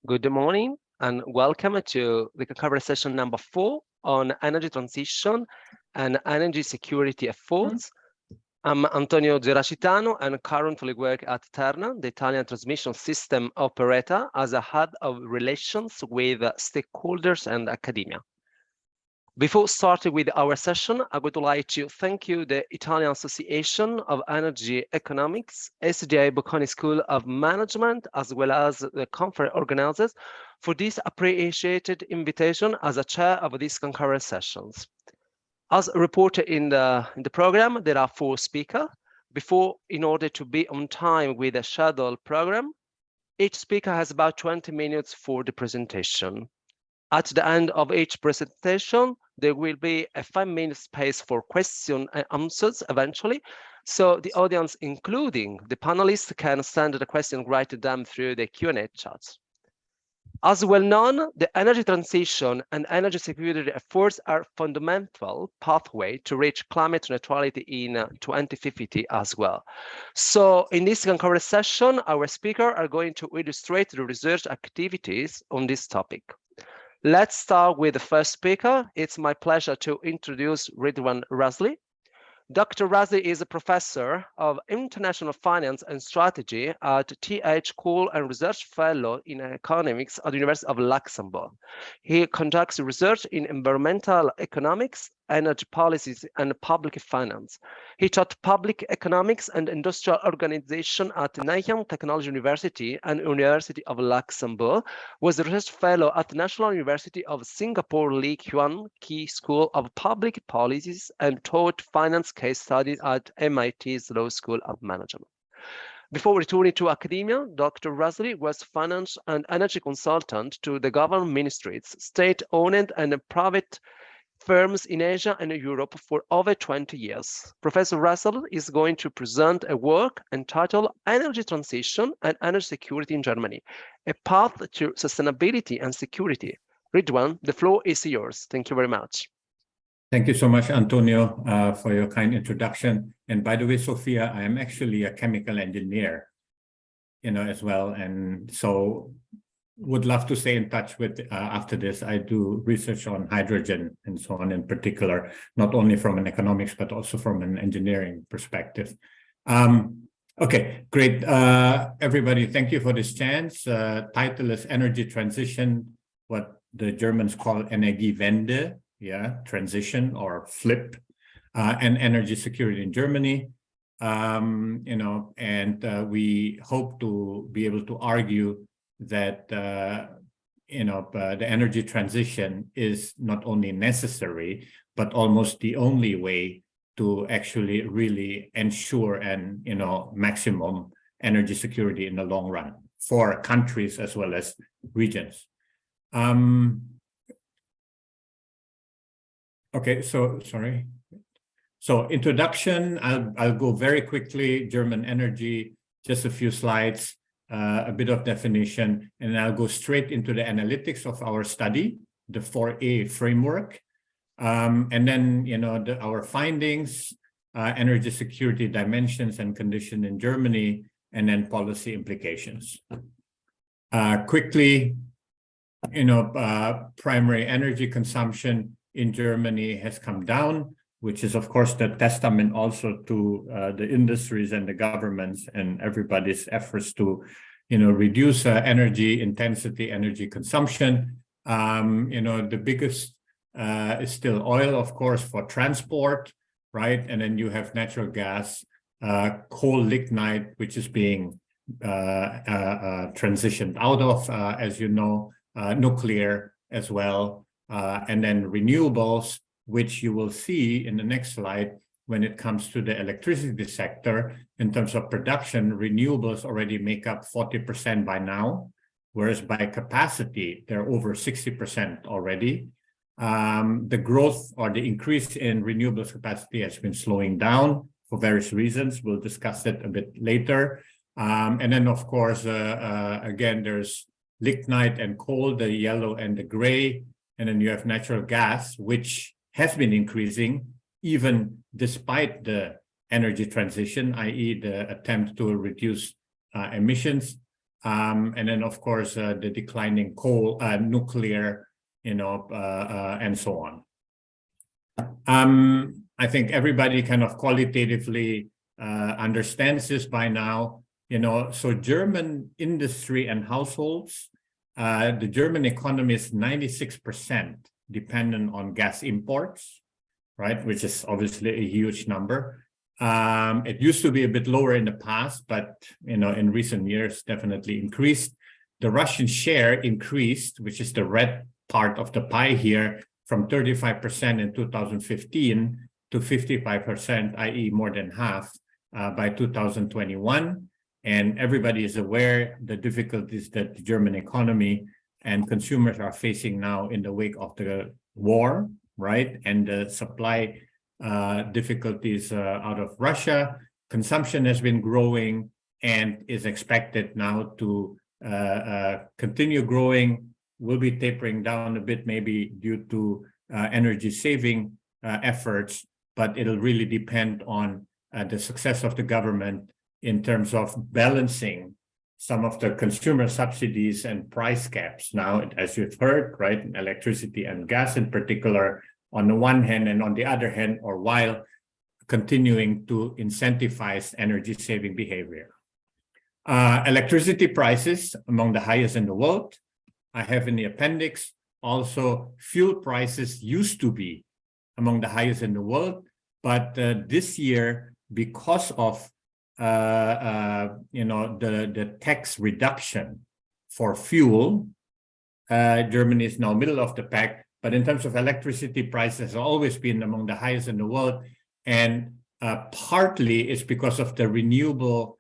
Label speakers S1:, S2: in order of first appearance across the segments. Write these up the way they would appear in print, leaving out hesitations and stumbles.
S1: Good morning and welcome to the conversation number 4 on energy transition and energy security efforts. I'm Antonio Geracitano and currently work at Terna, the Italian transmission system operator, as a head of relations with stakeholders and academia. Before starting with our session, I would like to thank you, the Italian Association of Energy Economics, SDA Bocconi School of Management, as well as the conference organizers for this appreciated invitation as a chair of these concurrent sessions. As reported in the program, there are 4 speakers. In order to be on time with the scheduled program, each speaker has about 20 minutes for the presentation. At the end of each presentation, there will be a 5-minute space for questions and answers eventually. So the audience, including the panelists, can send the question, write them through the Q&A chat. As well known, the energy transition and energy security efforts are fundamental pathway to reach climate neutrality in 2050 as well. So in this concurrent session, our speakers are going to illustrate the research activities on this topic. Let's start with the first speaker. It's my pleasure to introduce Ridwan Rusli. Dr. Rusli is a professor of international finance and strategy at TH Cole and research fellow in economics at the University of Luxembourg. He conducts research in environmental economics, energy policies, and public finance. He taught public economics and industrial organization at Nanyang Technology University and University of Luxembourg, was a research fellow at the National University of Singapore Lee Kuan Yew School of Public Policies, and taught finance case studies at MIT's Law School of Management. Before returning to academia, Dr. Rusli was finance and energy consultant to the government ministries, state-owned and private firms in Asia and Europe for over 20 years. Professor Russell is going to present a work entitled Energy Transition and Energy Security in Germany, a path to sustainability and security. Ridwan, the floor is yours. Thank you very much.
S2: Thank you so much, Antonio, for your kind introduction. And by the way, Sophia, I am actually a chemical engineer, as well. And so would love to stay in touch with after this. I do research on hydrogen and so on in particular, not only from an economics, but also from an engineering perspective. Okay, great. Everybody, thank you for this chance. Title is Energy Transition, what the Germans call Energiewende, transition or flip, and energy security in Germany. We hope to be able to argue that the energy transition is not only necessary, but almost the only way to actually really ensure and maximum energy security in the long run for countries as well as regions. Okay, so sorry. So introduction, I'll go very quickly. German energy, just a few slides. A bit of definition, and I'll go straight into the analytics of our study, the 4A framework, and then our findings, energy security dimensions and condition in Germany, and then policy implications. Quickly, primary energy consumption in Germany has come down, which is of course the testament also to the industries and the governments and everybody's efforts to reduce energy intensity, energy consumption. The biggest is still oil, of course, for transport, right? And then you have natural gas, coal, lignite, which is being transitioned out of, as you know, nuclear as well, and then renewables, which you will see in the next slide when it comes to the electricity sector. In terms of production, renewables already make up 40% by now, whereas by capacity, they're over 60% already. The growth or the increase in renewables capacity has been slowing down for various reasons. We'll discuss it a bit later. And then, of course, again, there's lignite and coal, the yellow and the gray. And then you have natural gas, which has been increasing even despite the energy transition, i.e. the attempt to reduce emissions, and then of course the declining coal, nuclear, and so on. I think everybody kind of qualitatively understands this by now. So German industry and households, the German economy is 96% dependent on gas imports, right? Which is obviously a huge number. It used to be a bit lower in the past, but in recent years definitely increased. The Russian share increased, which is the red part of the pie here, from 35% in 2015 to 55%, i.e. more than half by 2021. And everybody is aware the difficulties that the German economy and consumers are facing now in the wake of the war, right? And the supply difficulties out of Russia. Consumption has been growing and is expected now to continue growing, will be tapering down a bit maybe due to energy saving efforts, but it'll really depend on the success of the government in terms of balancing some of the consumer subsidies and price caps. Now, as you've heard, right, electricity and gas in particular, on the one hand, and on the other hand, or while continuing to incentivize energy saving behavior. Electricity prices among the highest in the world. I have in the appendix also fuel prices used to be among the highest in the world, but this year, because of the tax reduction for fuel, Germany is now middle of the pack. But in terms of electricity prices, have always been among the highest in the world, and partly it's because of the renewable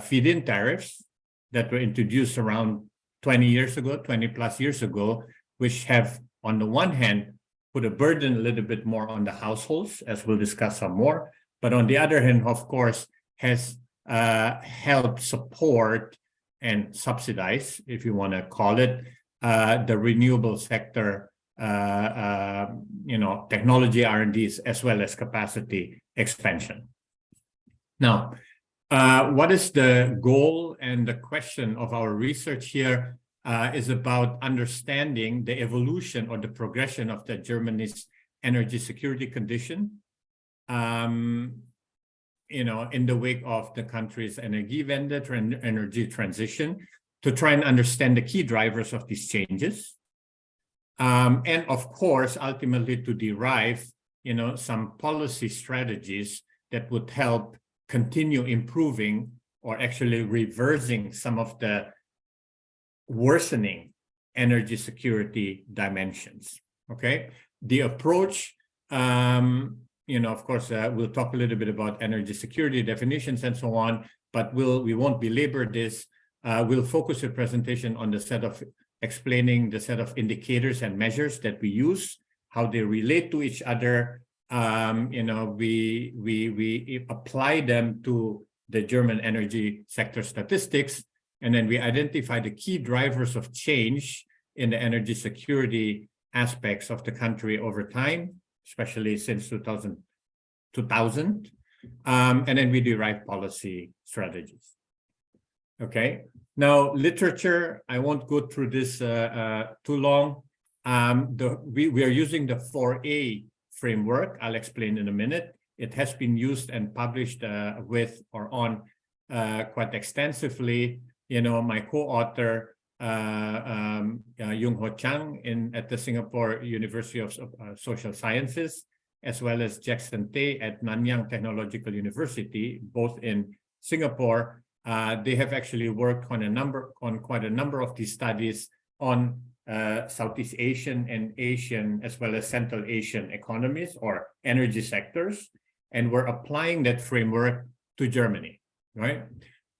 S2: feed-in tariffs that were introduced around 20 plus years ago, which have, on the one hand, put a burden a little bit more on the households, as we'll discuss some more, but on the other hand, of course, has helped support and subsidize, if you want to call it, the renewable sector, technology R&Ds, as well as capacity expansion. Now, what is the goal and the question of our research here is about understanding the evolution or the progression of the Germany's energy security condition, in the wake of the country's Energiewende, energy transition, to try and understand the key drivers of these changes. And of course, ultimately to derive, some policy strategies that would help continue improving or actually reversing some of the worsening energy security dimensions. Okay, the approach, of course, we'll talk a little bit about energy security definitions and so on, but we won't belabor this. We'll focus the presentation on explaining the set of indicators and measures that we use, how they relate to each other. We apply them to the German energy sector statistics, and then we identify the key drivers of change in the energy security aspects of the country over time, especially since 2000. And then we derive policy strategies. Okay. Now, literature, I won't go through this too long. We are using the 4A framework. I'll explain in a minute. It has been used and published with or on quite extensively. My co-author, Yung Ho Chang at the Singapore University of Social Sciences, as well as Jackson Tay at Nanyang Technological University, both in Singapore. They have actually worked on quite a number of these studies on Southeast Asian and Asian, as well as Central Asian economies or energy sectors, and we're applying that framework to Germany, right?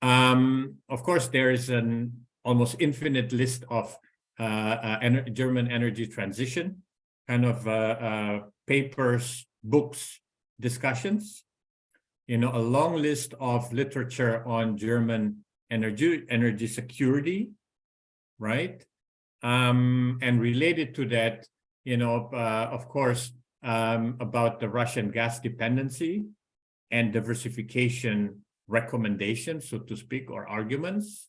S2: Of course, there is an almost infinite list of German energy transition kind of papers, books, discussions. A long list of literature on German energy security, right? And related to that, of course, about the Russian gas dependency and diversification recommendations, so to speak, or arguments.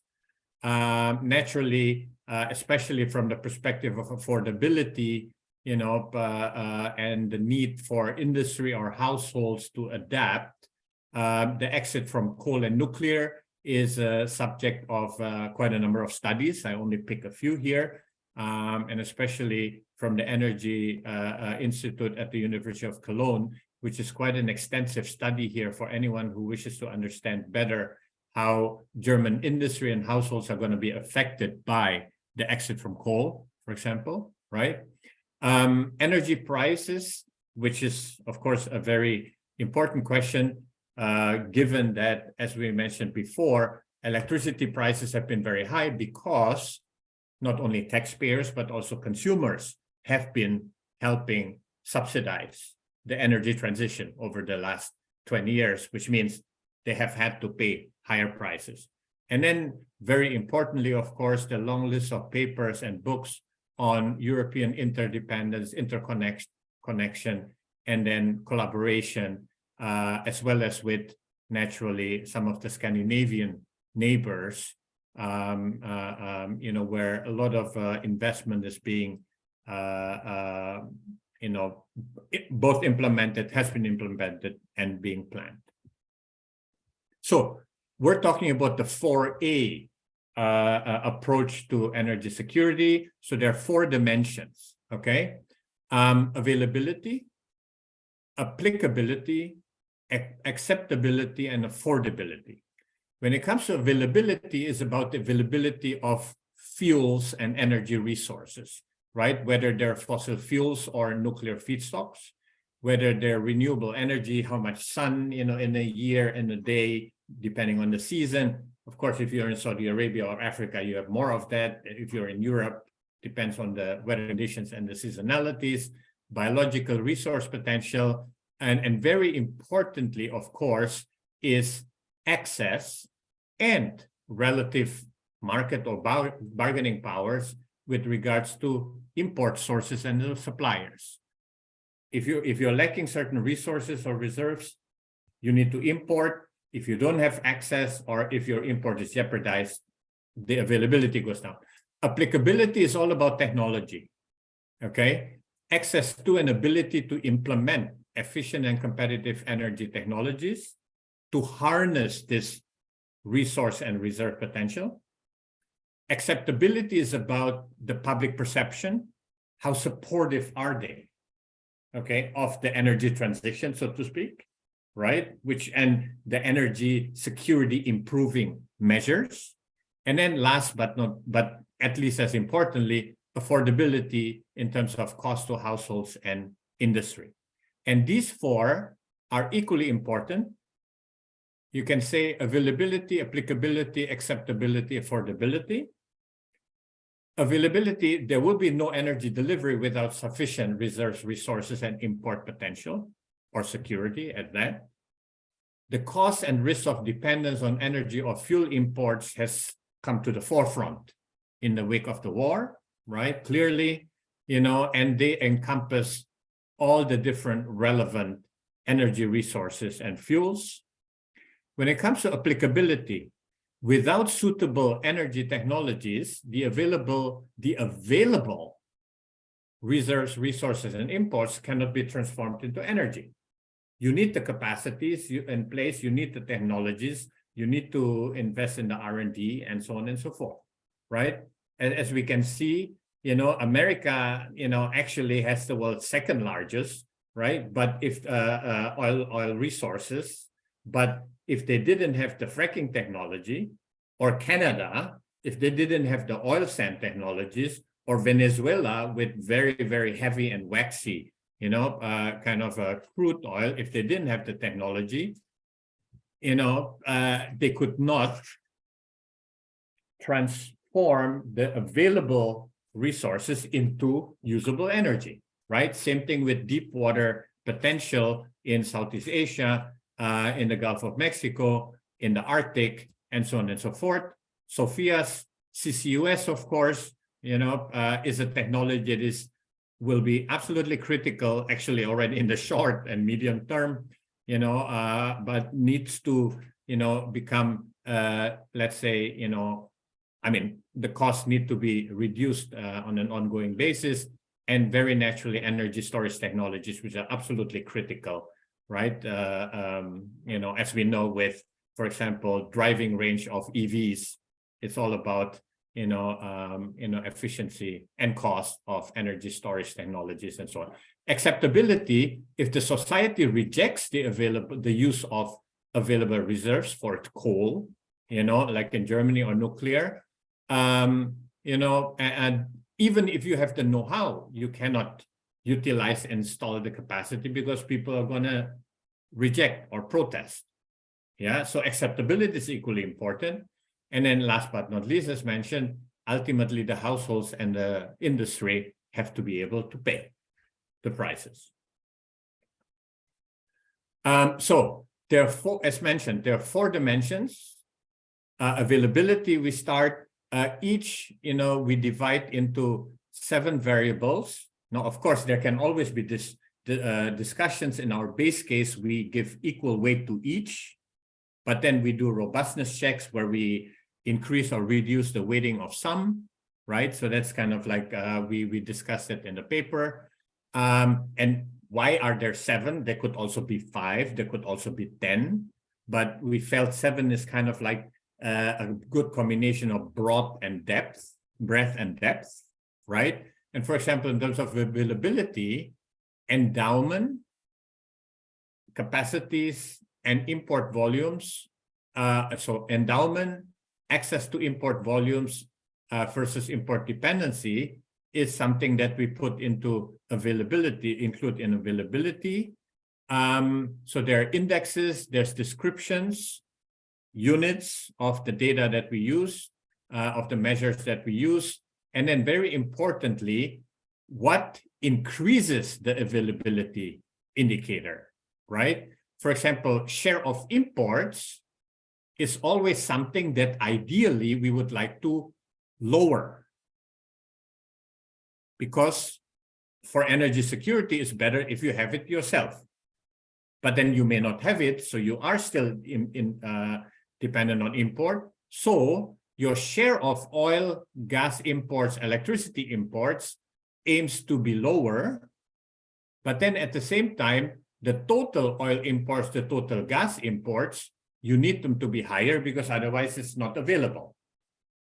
S2: Naturally, especially from the perspective of affordability, and the need for industry or households to adapt, the exit from coal and nuclear is a subject of quite a number of studies. I only pick a few here, and especially from the Energy Institute at the University of Cologne, which is quite an extensive study here for anyone who wishes to understand better how German industry and households are going to be affected by the exit from coal, for example, right? Energy prices, which is, of course, a very important question, given that, as we mentioned before, electricity prices have been very high because not only taxpayers, but also consumers have been helping subsidize the energy transition over the last 20 years, which means they have had to pay higher prices. And then, very importantly, of course, the long list of papers and books on European interdependence, interconnection, and then collaboration, as well as with, naturally, some of the Scandinavian neighbors, where a lot of investment is being, both has been implemented and being planned. So we're talking about the 4A approach to energy security. So there are 4 dimensions, okay? Availability, applicability, acceptability, and affordability. When it comes to availability, it's about the availability of fuels and energy resources, right? Whether they're fossil fuels or nuclear feedstocks, whether they're renewable energy, how much sun, in a year, in a day, depending on the season. Of course, if you're in Saudi Arabia or Africa, you have more of that. If you're in Europe, depends on the weather conditions and the seasonalities, biological resource potential, and very importantly, of course, is access and relative market or bargaining powers with regards to import sources and suppliers. If you're lacking certain resources or reserves, you need to import. If you don't have access, or if your import is jeopardized, the availability goes down. Applicability is all about technology, okay? Access to and ability to implement efficient and competitive energy technologies to harness this resource and reserve potential. Acceptability is about the public perception. How supportive are they, okay, of the energy transition, so to speak, right? And the energy security improving measures. And then last but at least as importantly, affordability in terms of cost to households and industry. And these 4 are equally important. You can say availability, applicability, acceptability, affordability. Availability, there will be no energy delivery without sufficient reserves, resources, and import potential or security at that. The cost and risk of dependence on energy or fuel imports has come to the forefront in the wake of the war, right? Clearly, and they encompass all the different relevant energy resources and fuels. When it comes to applicability, without suitable energy technologies, the available reserves, resources, and imports cannot be transformed into energy. You need the capacities in place, you need the technologies, you need to invest in the R&D, and so on and so forth, right? And as we can see, America, actually has the world's 2nd largest, right? But if oil resources, but if they didn't have the fracking technology, or Canada, if they didn't have the oil sand technologies, or Venezuela with very, very heavy and waxy, kind of a crude oil, if they didn't have the technology, they could not transform the available resources into usable energy, right? Same thing with deep water potential in Southeast Asia, in the Gulf of Mexico, in the Arctic, and so on and so forth. Sophia's CCUS, of course, is a technology that will be absolutely critical, actually already in the short and medium term, but needs to, become, let's say, the costs need to be reduced on an ongoing basis, and very naturally energy storage technologies, which are absolutely critical, right? As we know with, for example, driving range of EVs, it's all about, efficiency and cost of energy storage technologies and so on. Acceptability, if the society rejects the use of available reserves for coal, like in Germany, or nuclear, and even if you have the know-how, you cannot utilize and install the capacity because people are going to reject or protest. Yeah, so acceptability is equally important. And then last but not least, as mentioned, ultimately the households and the industry have to be able to pay the prices. So therefore, as mentioned, there are 4 dimensions. Availability, we start each, we divide into 7 variables. Now, of course, there can always be discussions. In our base case, we give equal weight to each, but then we do robustness checks where we increase or reduce the weighting of some, right? So that's kind of like we discussed it in the paper. And why are there 7? There could also be 5. There could also be 10. But we felt 7 is kind of like a good combination of breadth and depth, right? And for example, in terms of availability, endowment, capacities, and import volumes. So endowment, access to import volumes versus import dependency is something that we put into availability, include in availability. So there are indexes, there's descriptions, units of the data that we use, of the measures that we use, and then very importantly, what increases the availability indicator, right? For example, share of imports is always something that ideally we would like to lower, because for energy security, it's better if you have it yourself. But then you may not have it, so you are still dependent on import. So your share of oil, gas imports, electricity imports aims to be lower. But then at the same time, the total oil imports, the total gas imports, you need them to be higher because otherwise it's not available.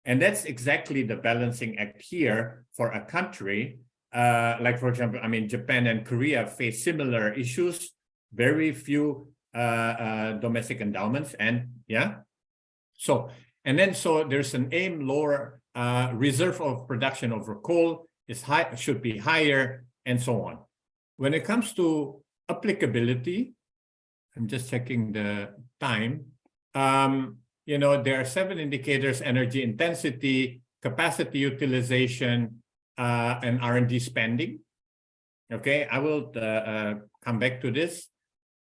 S2: And that's exactly the balancing act here for a country. Like, for example, Japan and Korea face similar issues, very few domestic endowments, and so there's an aim lower, reserve of production over coal is high, should be higher, and so on. When it comes to applicability, I'm just checking the time. There are 7 indicators: energy intensity, capacity utilization, and R&D spending. Okay, I will come back to this.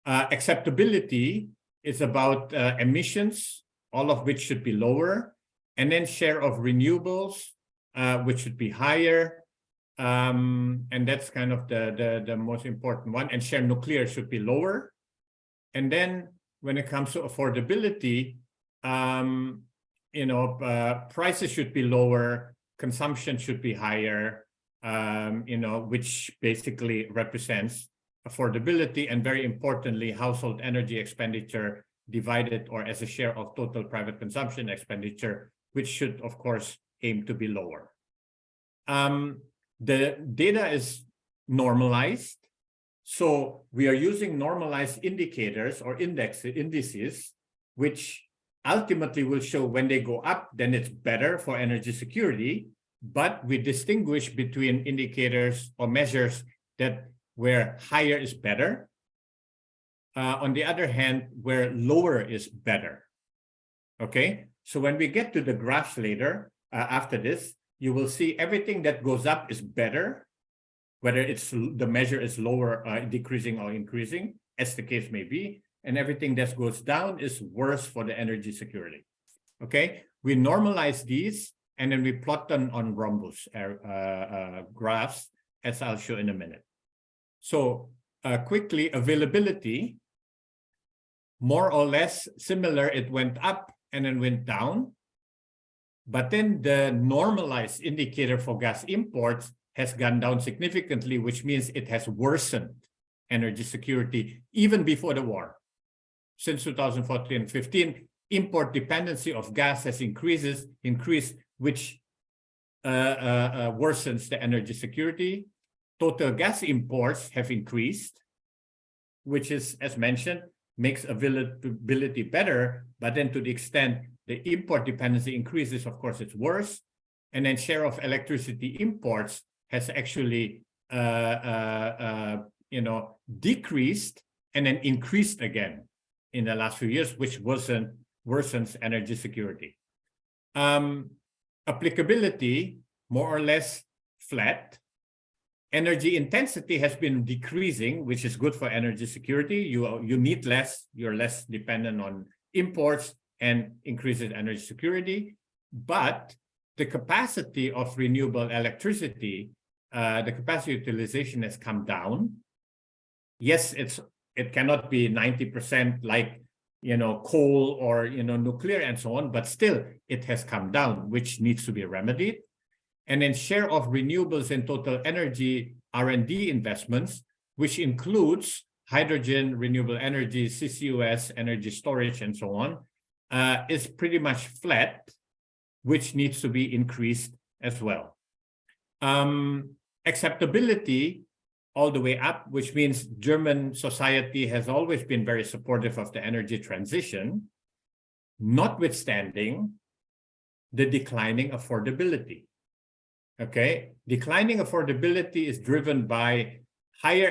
S2: Acceptability is about emissions, all of which should be lower, and then share of renewables, which should be higher, and that's kind of the most important one. And share nuclear should be lower. And then when it comes to affordability, prices should be lower, consumption should be higher, which basically represents affordability, and very importantly, household energy expenditure divided or as a share of total private consumption expenditure, which should, of course, aim to be lower. The data is normalized. So we are using normalized indicators or indices, which ultimately will show when they go up, then it's better for energy security. But we distinguish between indicators or measures that where higher is better. On the other hand, where lower is better. Okay, so when we get to the graphs later, after this, you will see everything that goes up is better, whether it's the measure is lower, decreasing or increasing, as the case may be, and everything that goes down is worse for the energy security. Okay, we normalize these and then we plot them on rhombus graphs, as I'll show in a minute. So quickly, availability. more or less similar. It went up and then went down. But then the normalized indicator for gas imports has gone down significantly, which means it has worsened energy security even before the war. Since 2014 and 15, import dependency of gas has increased, which worsens the energy security. Total gas imports have increased, which is, as mentioned, makes availability better, but then to the extent the import dependency increases, of course, it's worse. And then share of electricity imports has actually, decreased and then increased again in the last few years, which worsens energy security. Applicability, more or less flat. Energy intensity has been decreasing, which is good for energy security. You need less, you're less dependent on imports, and increases energy security. But the capacity of renewable electricity, the capacity utilization has come down. Yes, it cannot be 90% like coal or nuclear and so on, but still it has come down, which needs to be remedied. And then share of renewables in total energy R&D investments, which includes hydrogen, renewable energy, CCUS, energy storage, and so on, is pretty much flat, which needs to be increased as well. Acceptability all the way up, which means German society has always been very supportive of the energy transition, notwithstanding the declining affordability. Okay, declining affordability is driven by higher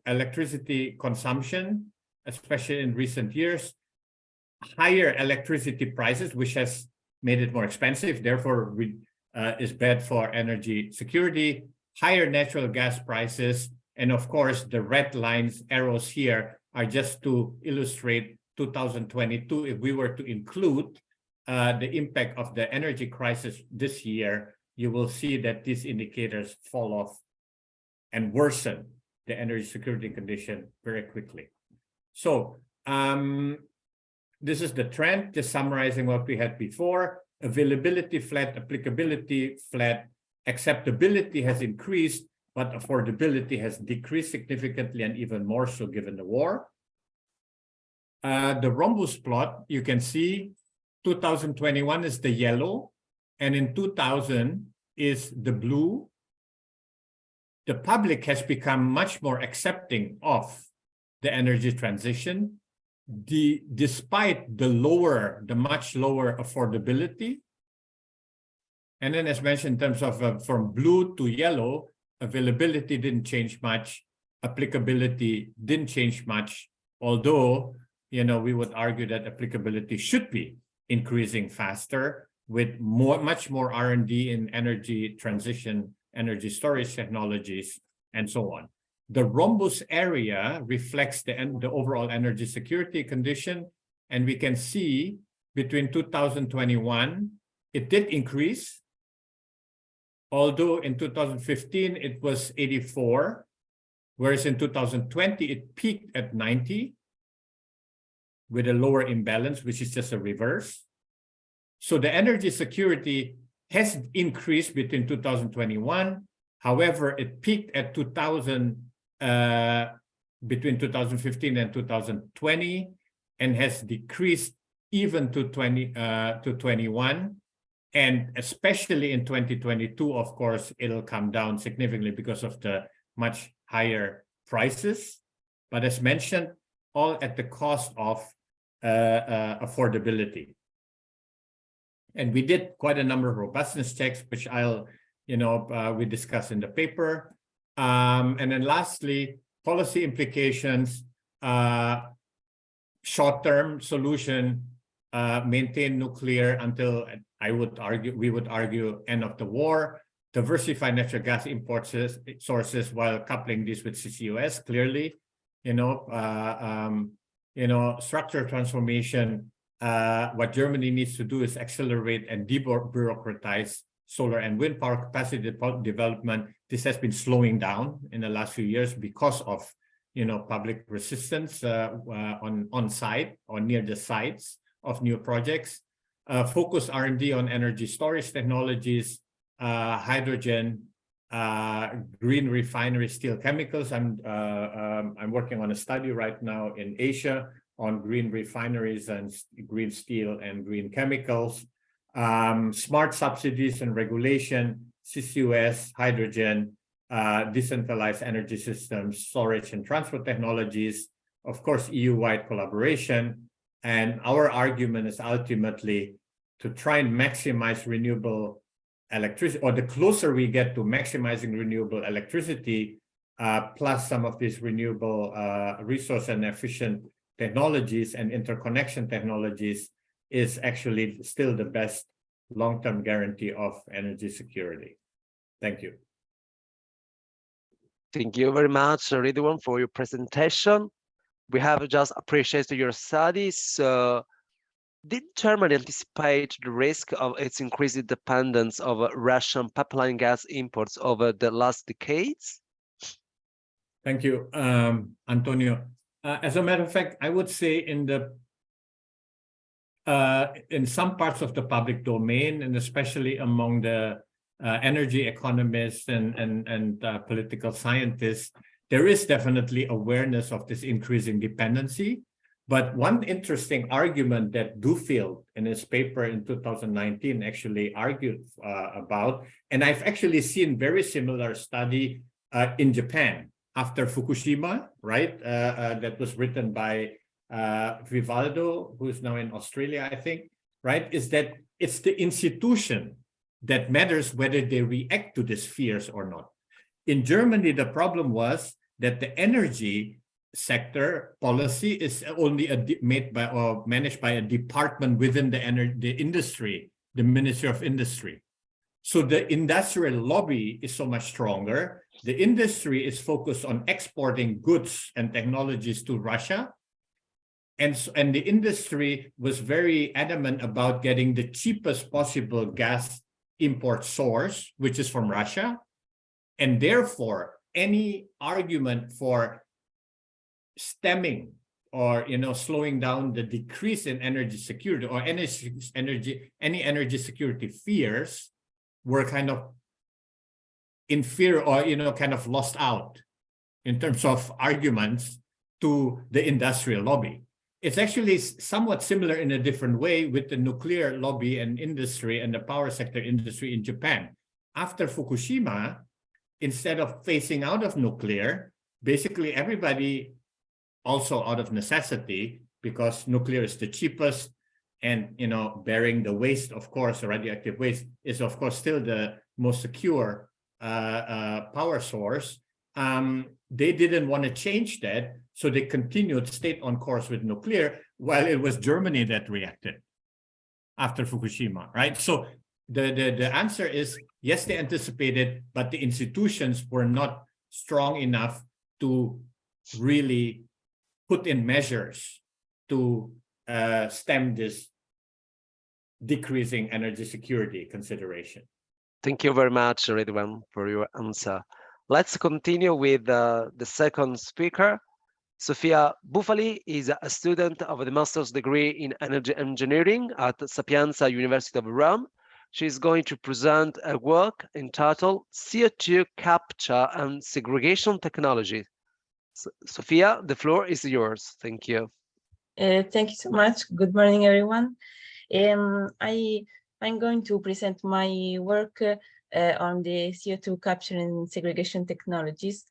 S2: electricity consumption, especially in recent years, higher electricity prices, which has made it more expensive, therefore is bad for energy security, higher natural gas prices, and of course, the red lines, arrows here are just to illustrate 2022. If we were to include the impact of the energy crisis this year, you will see that these indicators fall off and worsen the energy security condition very quickly. So this is the trend, just summarizing what we had before. Availability flat, applicability flat, acceptability has increased, but affordability has decreased significantly and even more so given the war. The rhombus plot, you can see 2021 is the yellow, and in 2000 is the blue. The public has become much more accepting of the energy transition, despite the much lower affordability. And then, as mentioned, in terms of from blue to yellow, availability didn't change much, applicability didn't change much, although we would argue that applicability should be increasing faster with much more R&D in energy transition, energy storage technologies, and so on. The rhombus area reflects the overall energy security condition, and we can see between 2021, it did increase, although in 2015 it was 84, whereas in 2020 it peaked at 90 with a lower imbalance, which is just a reverse. So the energy security has increased between 2021. However, it peaked at 2000 between 2015 and 2020, and has decreased even to 21. And especially in 2022, of course, it'll come down significantly because of the much higher prices. But as mentioned, all at the cost of affordability. And we did quite a number of robustness checks, which we discuss in the paper. And then lastly, policy implications, short-term solution, maintain nuclear until we would argue end of the war, diversify natural gas import sources while coupling this with CCUS, clearly, structural transformation. What Germany needs to do is accelerate and debureaucratize solar and wind power capacity development. This has been slowing down in the last few years because of public resistance on site or near the sites of new projects. Focus R&D on energy storage technologies, hydrogen, green refinery steel chemicals. I'm working on a study right now in Asia on green refineries and green steel and green chemicals. Smart subsidies and regulation, CCUS, hydrogen, decentralized energy systems, storage and transport technologies, of course, EU-wide collaboration. And our argument is ultimately to try and maximize renewable electricity, or the closer we get to maximizing renewable electricity, plus some of these renewable resource and efficient technologies and interconnection technologies, is actually still the best long-term guarantee of energy security. Thank you.
S1: Thank you very much, Ridwan, for your presentation. We have just appreciated your studies. So did Germany anticipate the risk of its increased dependence of Russian pipeline gas imports over the last decades?
S2: Thank you, Antonio. As a matter of fact, I would say in some parts of the public domain, and especially among the energy economists and political scientists, there is definitely awareness of this increasing dependency. But one interesting argument that Bufoli in his paper in 2019 actually argued about, and I've actually seen very similar study in Japan after Fukushima, right? That was written by Vivaldo, who is now in Australia, I think, right? Is that it's the institution that matters whether they react to these fears or not. In Germany, the problem was that the energy sector policy is only made by or managed by a department within the industry, the Ministry of Industry. So the industrial lobby is so much stronger. The industry is focused on exporting goods and technologies to Russia. And the industry was very adamant about getting the cheapest possible gas import source, which is from Russia. And therefore, any argument for stemming or slowing down the decrease in energy security or any energy security fears were kind of inferior or kind of lost out in terms of arguments to the industrial lobby. It's actually somewhat similar in a different way with the nuclear lobby and industry and the power sector industry in Japan. After Fukushima, instead of phasing out of nuclear, basically everybody, also out of necessity, because nuclear is the cheapest and bearing the waste, of course, the radioactive waste is of course still the most secure power source. They didn't want to change that, so they continued, stayed on course with nuclear, while it was Germany that reacted after Fukushima, right? So the answer is yes, they anticipated, but the institutions were not strong enough to really put in measures to stem this decreasing energy security consideration.
S1: Thank you very much, Ridwan, for your answer. Let's continue with the second speaker. Sophia Bufoli is a student of the master's degree in energy engineering at Sapienza, University of Rome. She's going to present a work entitled CO2 Capture and Segregation Technology. Sophia, the floor is yours. Thank you.
S3: Thank you so much. Good morning, everyone. I'm going to present my work on the CO2 capture and segregation technologies.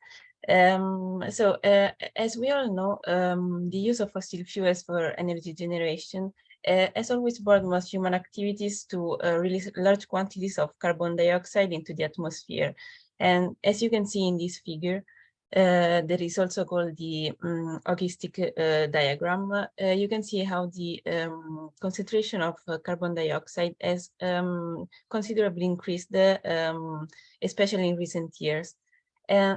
S3: As we all know, the use of fossil fuels for energy generation has always brought most human activities to release large quantities of carbon dioxide into the atmosphere. And as you can see in this figure, there is also called the hockey-stick diagram. You can see how the concentration of carbon dioxide has considerably increased, especially in recent years.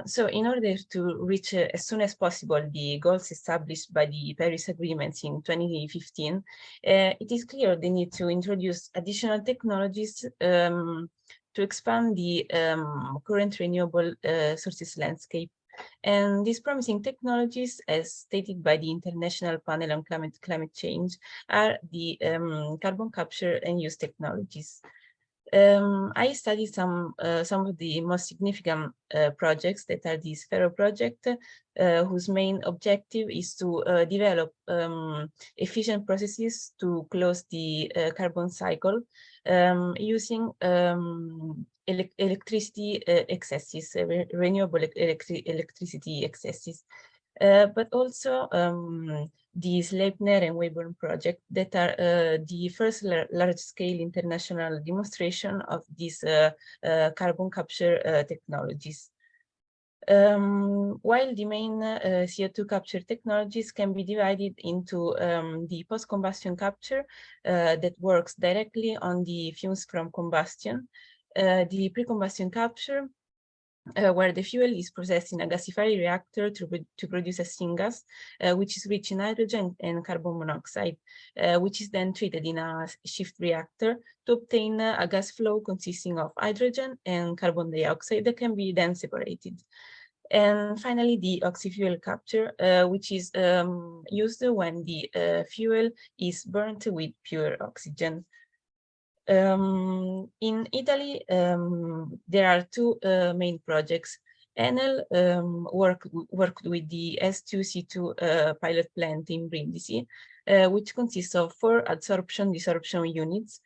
S3: So in order to reach as soon as possible the goals established by the Paris Agreements in 2015, it is clear they need to introduce additional technologies to expand the current renewable sources landscape. And these promising technologies, as stated by the International Panel on Climate Change, are the carbon capture and use technologies. I studied some of the most significant projects that are the Sphero project, whose main objective is to develop efficient processes to close the carbon cycle using electricity excesses, renewable electricity excesses, but also the Sleipner and Weyburn project that are the first large-scale international demonstration of these carbon capture technologies. While the main CO2 capture technologies can be divided into the post-combustion capture that works directly on the fumes from combustion, the pre-combustion capture, where the fuel is processed in a gasifier reactor to produce a syngas, which is rich in hydrogen and carbon monoxide, which is then treated in a shift reactor to obtain a gas flow consisting of hydrogen and carbon dioxide that can be then separated. And finally, the oxy-fuel capture, which is used when the fuel is burnt with pure oxygen. In Italy, there are two main projects. Enel worked with the S2C2 pilot plant in Brindisi, which consists of 4 adsorption-desorption units,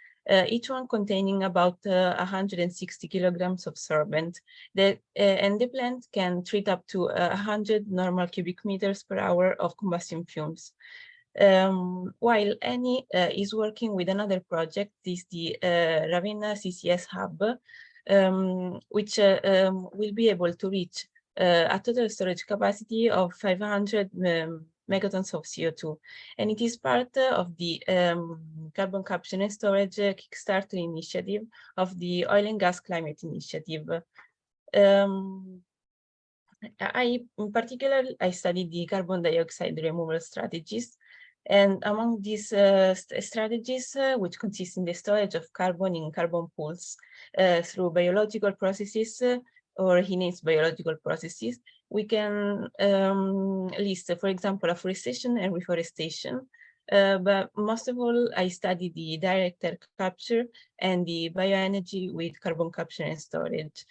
S3: each one containing about 160 kilograms of sorbent. And the plant can treat up to 100 normal cubic meters per hour of combustion fumes. While Eni is working with another project, is the Ravenna CCS hub, which will be able to reach a total storage capacity of 500 megatons of CO2. And it is part of the carbon capture and storage Kickstarter initiative of the Oil and Gas Climate Initiative. In particular, I studied the carbon dioxide removal strategies. And among these strategies, which consist in the storage of carbon in carbon pools through biological processes or innate biological processes, we can list, for example, afforestation and reforestation. But most of all, I studied the direct air capture and the bioenergy with carbon capture and storage.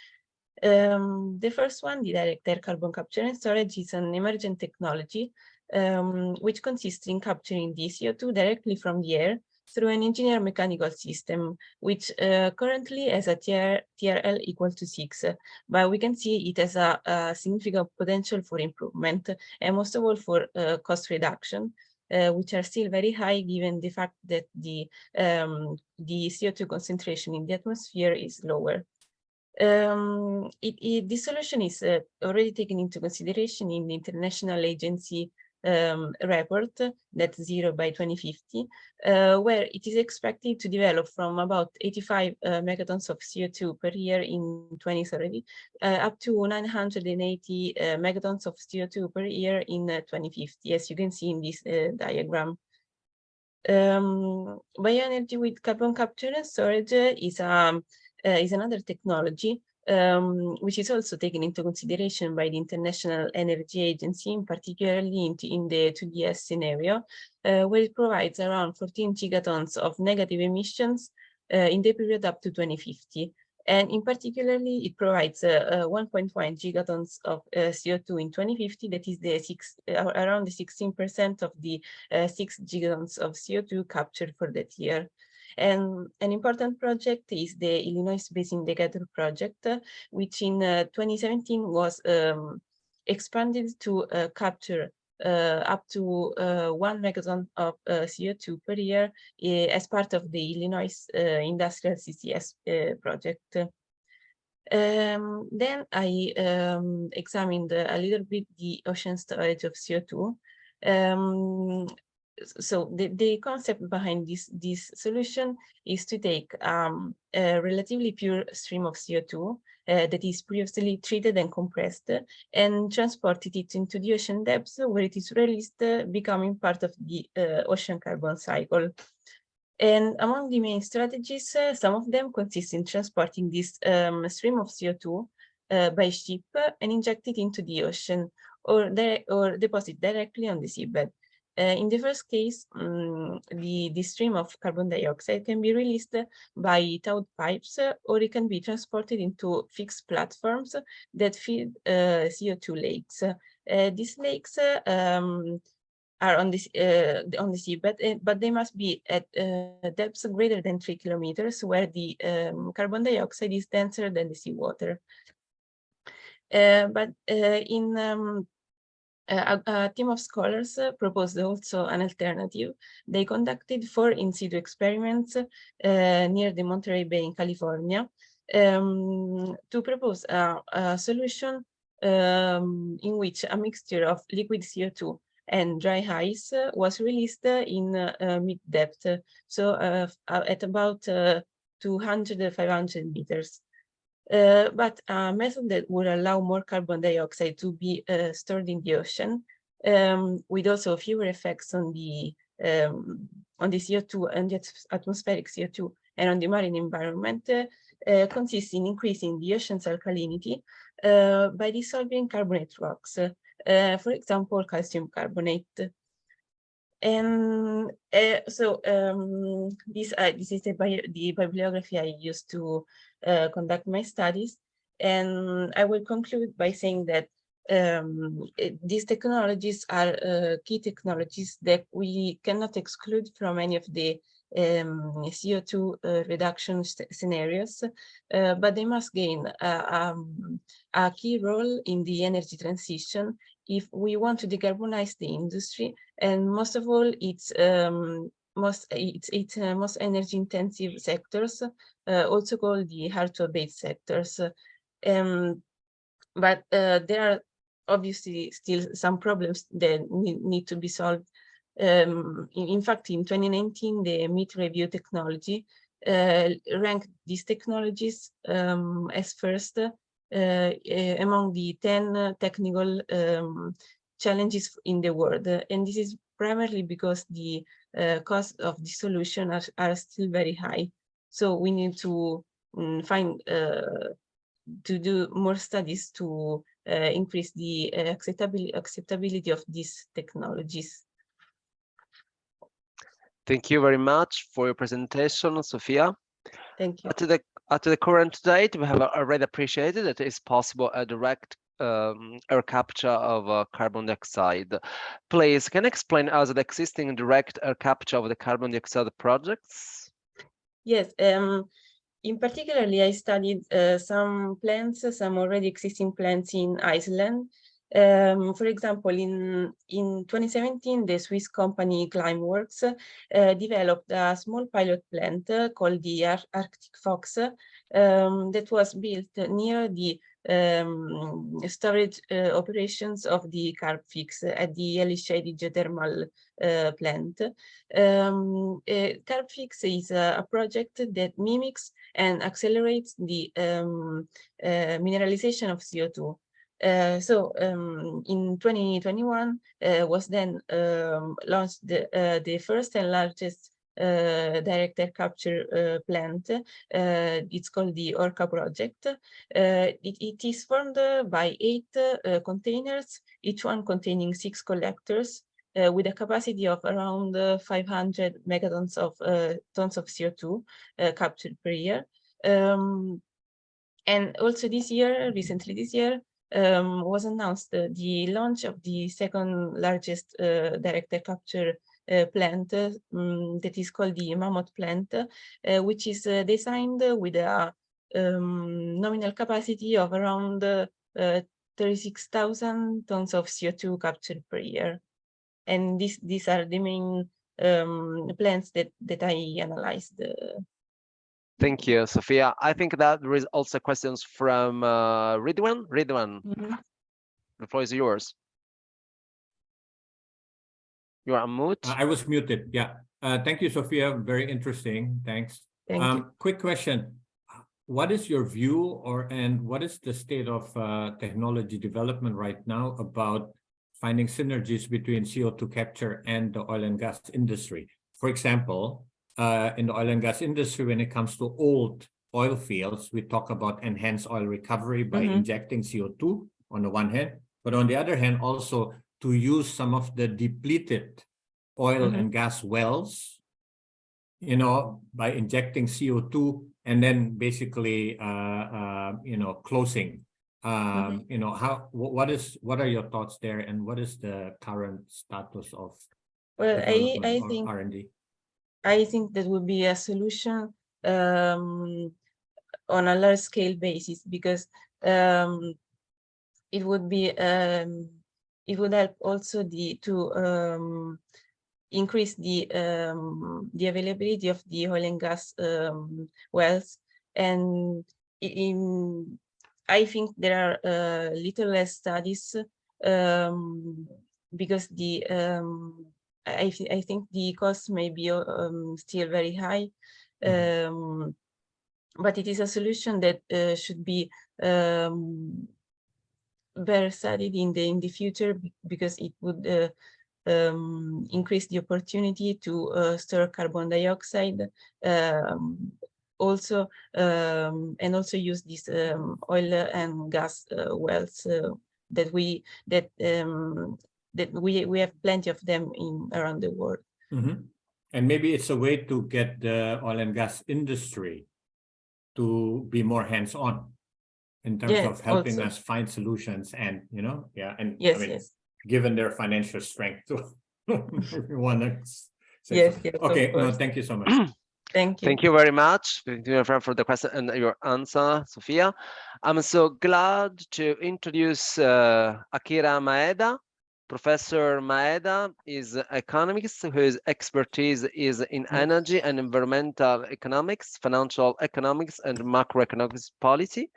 S3: The first one, the direct air carbon capture and storage, is an emergent technology which consists in capturing the CO2 directly from the air through an engineered mechanical system, which currently has a TRL equal to 6, but we can see it has a significant potential for improvement, and most of all for cost reduction, which are still very high given the fact that the CO2 concentration in the atmosphere is lower. This solution is already taken into consideration in the International Agency report, Net Zero by 2050, where it is expected to develop from about 85 megatons of CO2 per year in 2030 up to 980 megatons of CO2 per year in 2050, as you can see in this diagram. Bioenergy with carbon capture and storage is another technology which is also taken into consideration by the International Energy Agency, particularly in the 2DS scenario, where it provides around 14 gigatons of negative emissions in the period up to 2050. And in particularly, it provides 1.1 gigatons of CO2 in 2050, that is around the 16% of the 6 gigatons of CO2 captured for that year. And an important project is the Illinois Basin Decatur project, which in 2017 was expanded to capture up to 1 megaton of CO2 per year as part of the Illinois Industrial CCS project. Then I examined a little bit the ocean storage of CO2. So the concept behind this solution is to take a relatively pure stream of CO2 that is previously treated and compressed and transported it into the ocean depths where it is released, becoming part of the ocean carbon cycle. And among the main strategies, some of them consist in transporting this stream of CO2 by ship and injected into the ocean, or deposit directly on the seabed. In the first case, the stream of carbon dioxide can be released by towed pipes, or it can be transported into fixed platforms that feed CO2 lakes. These lakes are on the seabed, but they must be at depths greater than 3 kilometers, where the carbon dioxide is denser than the seawater. A team of scholars proposed also an alternative. They conducted 4 in situ experiments near the Monterey Bay in California to propose a solution in which a mixture of liquid CO2 and dry ice was released in mid-depth, so at about 200-500 meters. But a method that would allow more carbon dioxide to be stored in the ocean, with also fewer effects on the CO2 and the atmospheric CO2 and on the marine environment, consists in increasing the ocean's alkalinity by dissolving carbonate rocks, for example, calcium carbonate. And this is the bibliography I used to conduct my studies. And I will conclude by saying that these technologies are key technologies that we cannot exclude from any of the CO2 reduction scenarios, but they must gain a key role in the energy transition if we want to decarbonize the industry, and most of all, its most energy intensive sectors, also called the hard to abate sectors. But there are obviously still some problems that need to be solved. In fact, in 2019, the MIT Review Technology ranked these technologies as first among the 10 technical challenges in the world. And this is primarily because the cost of the solution are still very high. So we need to to do more studies to increase the acceptability of these technologies.
S1: Thank you very much for your presentation, Sophia.
S3: Thank you.
S1: At the current date, we have already appreciated that it is possible a direct air capture of carbon dioxide. Please, can you explain us the existing direct air capture of the carbon dioxide projects?
S3: Yes. In particularly, I studied some already existing plants in Iceland. For example, in 2017, the Swiss company Climeworks developed a small pilot plant called the Arctic Fox that was built near the storage operations of the Carbfix at the Elishady geothermal plant. Carbfix is a project that mimics and accelerates the mineralization of CO2. In 2021 was then launched the first and largest direct air capture plant. It's called the Orca project. It is formed by 8 containers, each one containing 6 collectors, with a capacity of around 500 megatons of tons of CO2 captured per year. And also recently this year, was announced the launch of the second largest direct air capture plant that is called the Mammoth plant, which is designed with a nominal capacity of around 36,000 tons of CO2 captured per year. And these are the main plants that I analyzed.
S1: Thank you, Sophia. I think that there is also questions from Ridwan. Ridwan, the floor is yours. You are on mute.
S2: I was muted. Yeah. Thank you, Sophia. Very interesting. Thanks.
S3: Thank you.
S2: Quick question. What is your view and what is the state of technology development right now about finding synergies between CO2 capture and the oil and gas industry? For example, in the oil and gas industry, when it comes to old oil fields, we talk about enhanced oil recovery by injecting CO2 on the one hand, but on the other hand, also to use some of the depleted oil and gas wells, you know, by injecting CO2 and then basically, you know, closing. You know, what are your thoughts there, and what is the current status of development
S3: I
S2: or
S3: think
S2: R&D?
S3: I think that would be a solution on a large scale basis, because it would be it would help also to increase the availability of the oil and gas wells, and I think there are little less studies because I think the cost may be still very high, but it is a solution that should be better studied in the future, because it would increase the opportunity to store carbon dioxide, also and also use these oil and gas wells that we have plenty of them around the world.
S2: And maybe it's a way to get the oil and gas industry to be more hands-on in terms of helping us find solutions, and you know, and I mean, given their financial strength to want to say okay, no, thank you so much.
S3: Thank you.
S1: Thank you very much for the question and your answer, Sophia. I'm so glad to introduce Akira Maeda. Professor Maeda is an economist whose expertise is in energy and environmental economics, financial economics, and macroeconomics policy.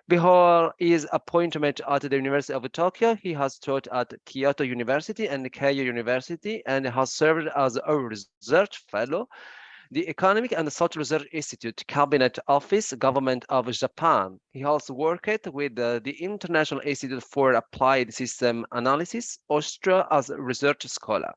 S1: Before his appointment at the University of Tokyo, he has taught at Kyoto University and Keio University, and has served as a research fellow, the Economic and Social Research Institute, Cabinet Office, Government of Japan. He also worked with the International Institute for Applied System Analysis, Austria, as a research scholar.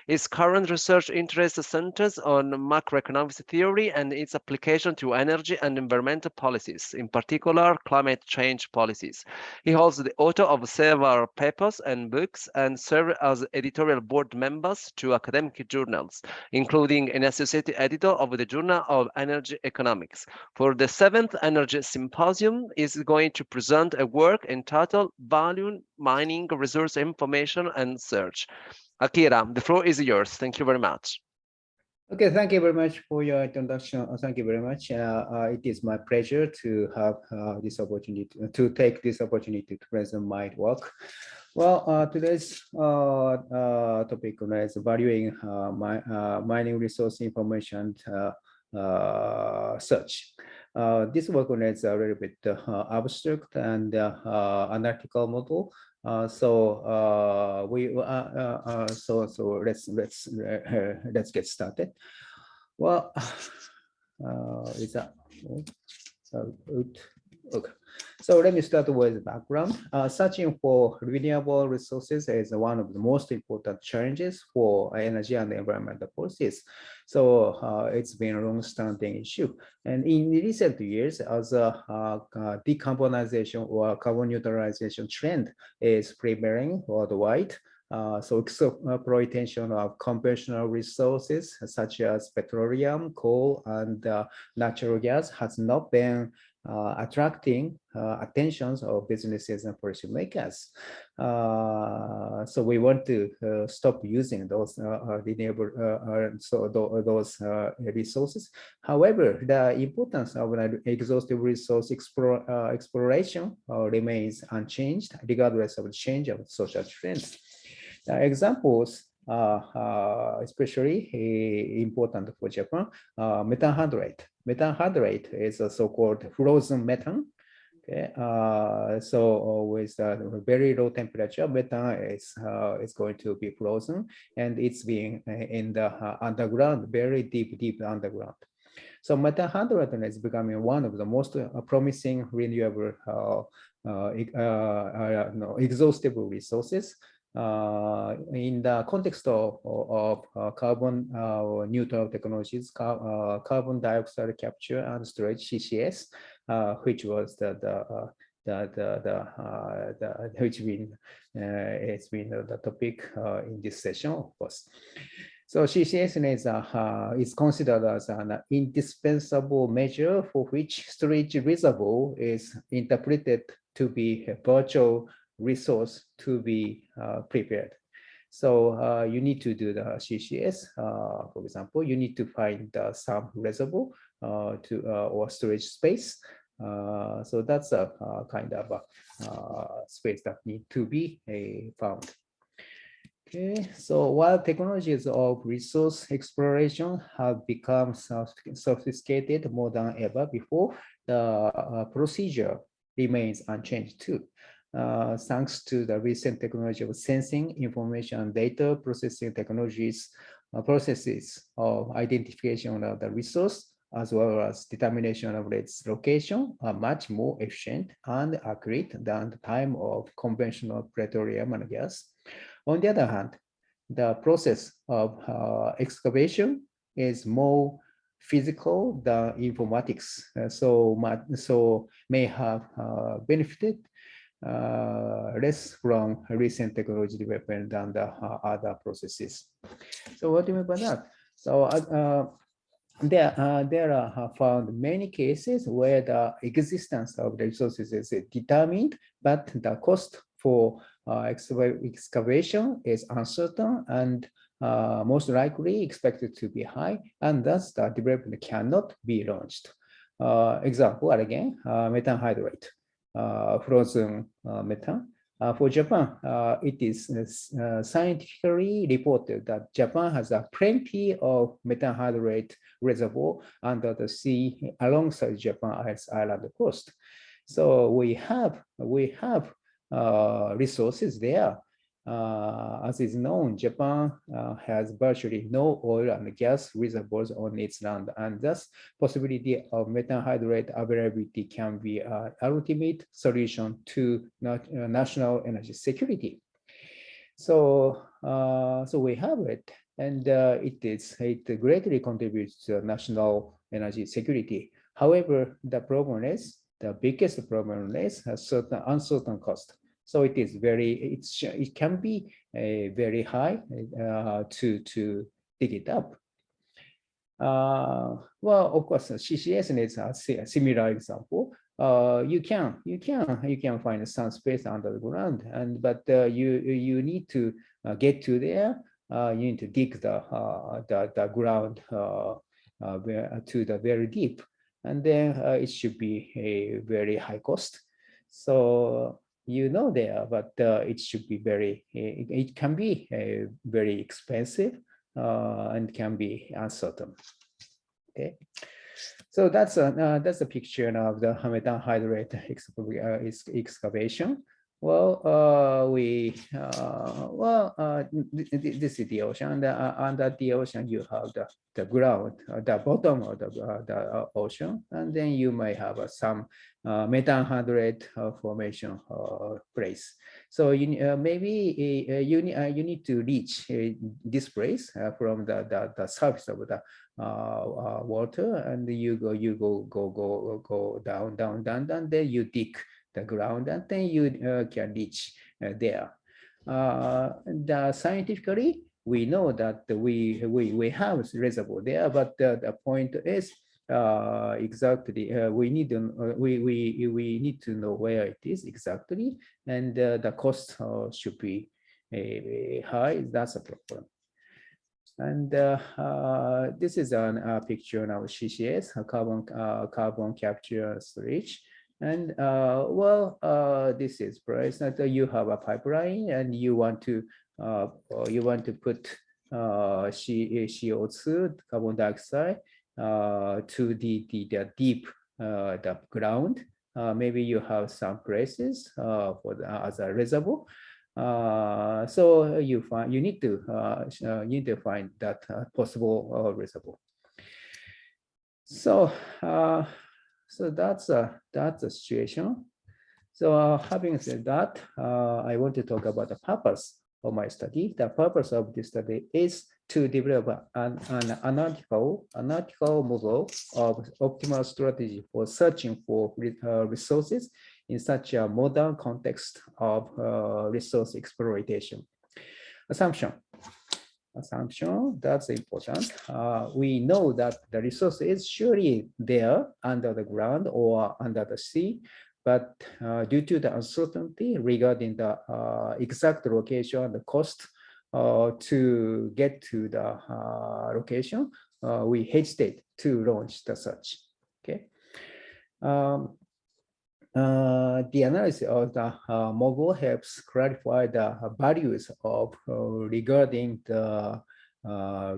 S1: His current research interest centers on macroeconomics theory and its application to energy and environmental policies, in particular climate change policies. He holds the author of several papers and books, and served as editorial board members to academic journals, including an associate editor of the Journal of Energy Economics. For the 7th Energy Symposium, is going to present a work entitled Value Mining Resource Information and Search. Akira, the floor is yours. Thank you very much.
S4: Okay, thank you very much for your introduction. Thank you very much. It is my pleasure to have this opportunity to take this opportunity to present my work. Well, today's topic is valuing mining resource information search. This work is a little bit abstract and analytical model. So let's get started. Well, is that okay? So let me start with the background. Searching for renewable resources is one of the most important challenges for energy and environmental policies. So it's been a long-standing issue. And in recent years, as a decarbonization or carbon neutralization trend is prevailing worldwide, so exploitation of conventional resources such as petroleum, coal, and natural gas has not been attracting attentions of businesses and policymakers. So we want to stop using those renewable those resources. However, the importance of an exhaustive resource exploration remains unchanged, regardless of the change of social trends. Examples especially important for Japan, methane hydrate. Methane hydrate is a so-called frozen methane. Okay, so with very low temperature, methane is going to be frozen, and it's being in the underground, very deep underground. So methane hydrate is becoming one of the most promising renewable exhaustible resources. in the context of carbon neutral technologies, carbon dioxide capture and storage (CCS), which was which it's been the topic in this session, of course. So CCS is considered as an indispensable measure for which storage reservoir is interpreted to be a virtual resource to be prepared. So you need to do the CCS. For example, you need to find some reservoir or storage space. So that's a kind of space that need to be found. Okay, so while technologies of resource exploration have become sophisticated more than ever before, the procedure remains unchanged too. Thanks to the recent technology of sensing, information, and data processing technologies, processes of identification of the resource, as well as determination of its location, are much more efficient and accurate than the time of conventional petroleum and gas. On the other hand, the process of excavation is more physical than informatics, so may have benefited less from recent technology development than the other processes. So what do you mean by that? So there are found many cases where the existence of the resources is determined, but the cost for excavation is uncertain and most likely expected to be high, and thus the development cannot be launched. Example, again, methane hydrate, frozen methane. For Japan, it is scientifically reported that Japan has plenty of methane hydrate reservoir under the sea alongside Japan's island coast. So we have resources there. As is known, Japan has virtually no oil and gas reservoirs on its land, and thus possibility of methane hydrate availability can be an ultimate solution to national energy security. So, we have it, and it greatly contributes to national energy security. However, the biggest problem is a certain uncertain cost. So it can be very high to dig it up. Well, of course, CCS is a similar example. You can find some space under the ground, but you need to get to there. You need to dig the ground to the very deep, and then it should be a very high cost. So there, but it should be it can be very expensive and can be uncertain. Okay, so that's a picture of the methane hydrate excavation. Well, this is the ocean. Under the ocean, you have the ground, the bottom of the ocean, and then you may have some methane hydrate formation place. So maybe you need to reach this place from the surface of the water, and you go down, and then you dig the ground, and then you can reach there. Scientifically, we know that we have reservoir there, but the point is exactly we need to know where it is exactly, and the cost should be high. That's a problem. And this is a picture of CCS, carbon capture and storage. And this is price that you have a pipeline, and you want to put CO2, carbon dioxide, to the deep the ground. Maybe you have some places as a reservoir. So you need to find that possible reservoir. So that's the situation. So having said that, I want to talk about the purpose of my study. The purpose of this study is to develop an analytical model of optimal strategy for searching for resources in such a modern context of resource exploitation. Assumption, that's important. We know that the resource is surely there under the ground or under the sea, but due to the uncertainty regarding the exact location and the cost to get to the location, we hesitate to launch the search. Okay. The analysis of the model helps clarify the values of regarding the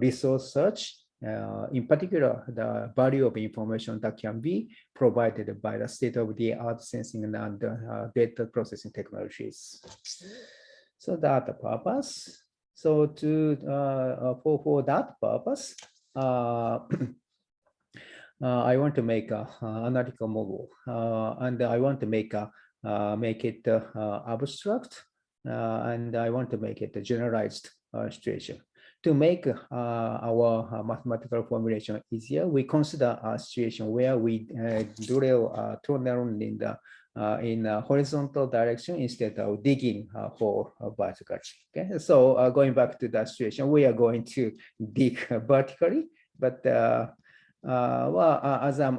S4: resource search. In particular, the value of information that can be provided by the state-of-the-art sensing and data processing technologies. So that's the purpose. So for that purpose, I want to make an analytical model, and I want to make it abstract, and I want to make it a generalized situation. To make our mathematical formulation easier, we consider a situation where we drill tunnel in a horizontal direction instead of digging for vertical. Okay, so going back to that situation, we are going to dig vertically, but as a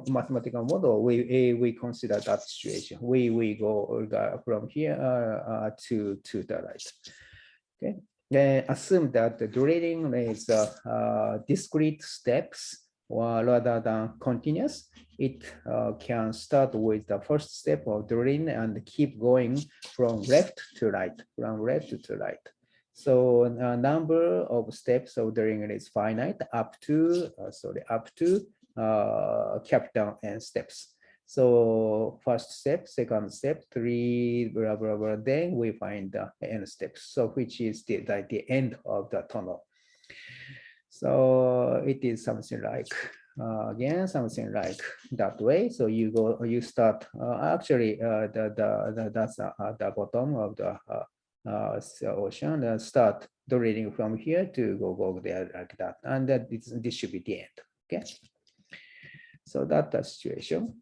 S4: mathematical model, we consider that situation. We go from here to the right. Okay. Assume that the drilling is discrete steps rather than continuous. It can start with the first step of drilling and keep going from left to right, So a number of steps of drilling is finite up to capital N steps. So first step, second step, 3, blah, blah, blah. Then we find the N steps. So which is the end of the tunnel. So it is something like, again, something like that way. So you start, actually, that's the bottom of the ocean, and start drilling from here to go there like that. And this should be the end, okay? So that's the situation.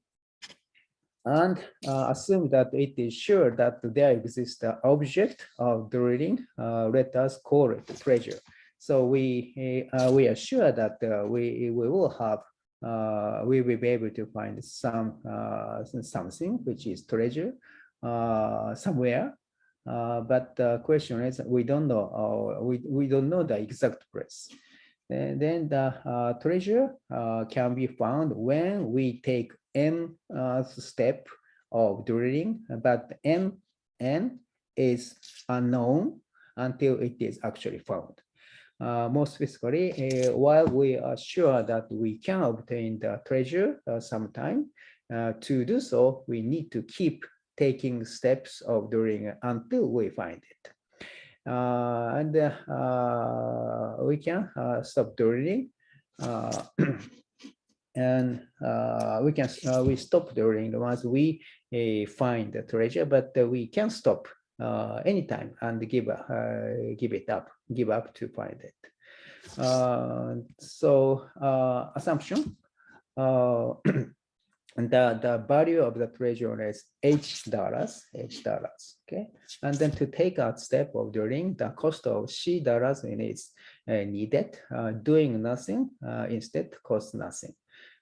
S4: And assume that it is sure that there exists the object of drilling. Let us call it treasure. So we are sure that we will be able to find something which is treasure somewhere. But the question is, we don't know. We don't know the exact place. And then the treasure can be found when we take N step of drilling, but N is unknown until it is actually found. More specifically, while we are sure that we can obtain the treasure sometime, to do so, we need to keep taking steps of drilling until we find it. And we can stop drilling, and we stop drilling once we find the treasure, but we can stop anytime and give up to find it. So assumption. And the value of the treasure is H dollars, okay? And then to take a step of drilling, the cost of C dollars is needed. Doing nothing instead costs nothing.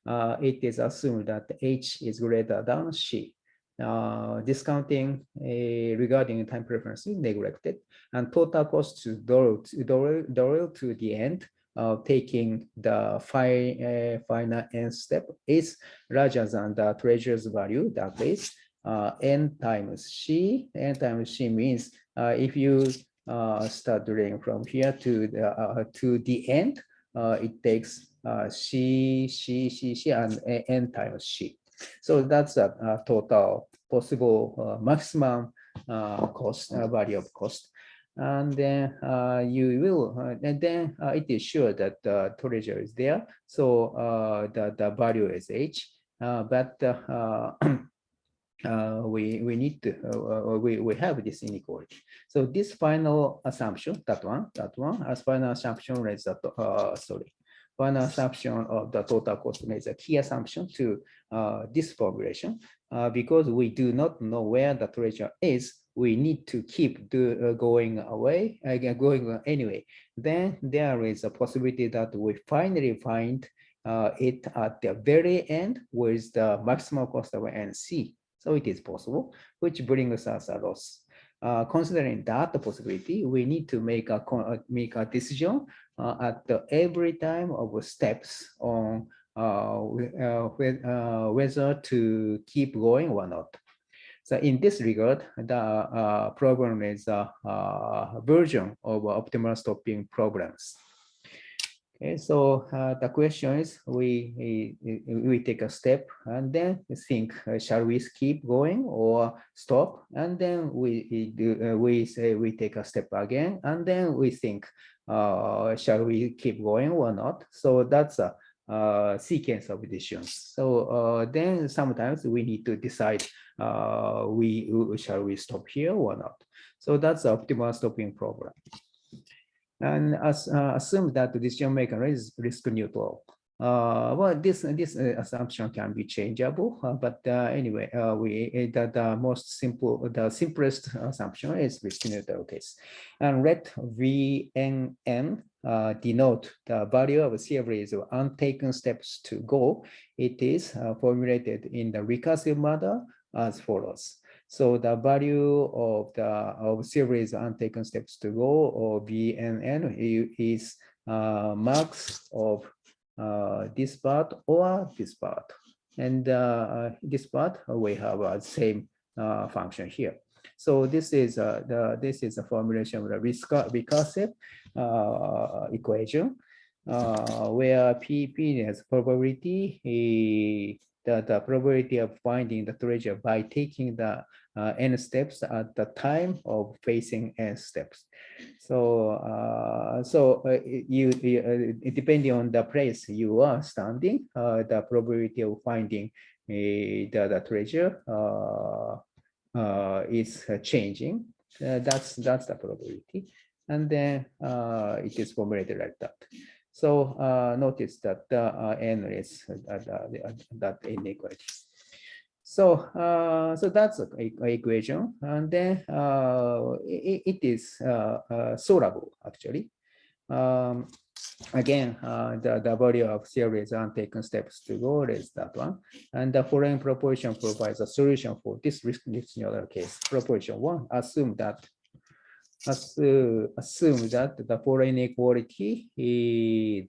S4: It is assumed that H is greater than C. Discounting regarding time preference is neglected, and total cost to drill to the end, taking the final N step is larger than the treasure's value, that is N times C. N times C means if you start drilling from here to the end, it takes C and N times C. So that's a total possible maximum cost, value of cost. And then you will, and then it is sure that the treasure is there. So the value is H, but we need to we have this inequality. So this final assumption, that one as final assumption is that final assumption of the total cost is a key assumption to this formulation. Because we do not know where the treasure is, we need to keep going away, going anyway. Then there is a possibility that we finally find it at the very end with the maximum cost of NC. So it is possible, which brings us a loss. Considering that possibility, we need to make a decision at every time of steps on whether to keep going or not. So in this regard, the problem is a version of optimal stopping problems. Okay, so the question is, we take a step and then think, shall we keep going or stop? And then we say we take a step again, and then we think, shall we keep going or not? So that's a sequence of decisions. So then sometimes we need to decide, shall we stop here or not? So that's the optimal stopping problem. And assume that the decision maker is risk neutral. Well, this assumption can be changeable, but anyway, the simplest assumption is risk neutral case. And let VNN denote the value of a series of untaken steps to go. It is formulated in the recursive manner as follows. So the value of the series untaken steps to go, or VNN, is max of this part or this part. And this part, we have a same function here. So this is a formulation of the recursive equation, where P has probability, the probability of finding the treasure by taking the n steps at the time of facing n steps. So depending on the place you are standing, the probability of finding the treasure is changing. That's the probability, and then it is formulated like that. So notice that n is that inequality. So that's an equation, and then it is solvable actually. Again, the value of series untaken steps to go is that one, and the following proposition provides a solution for this risk neutral case. Proposition 1: assume that the following inequality,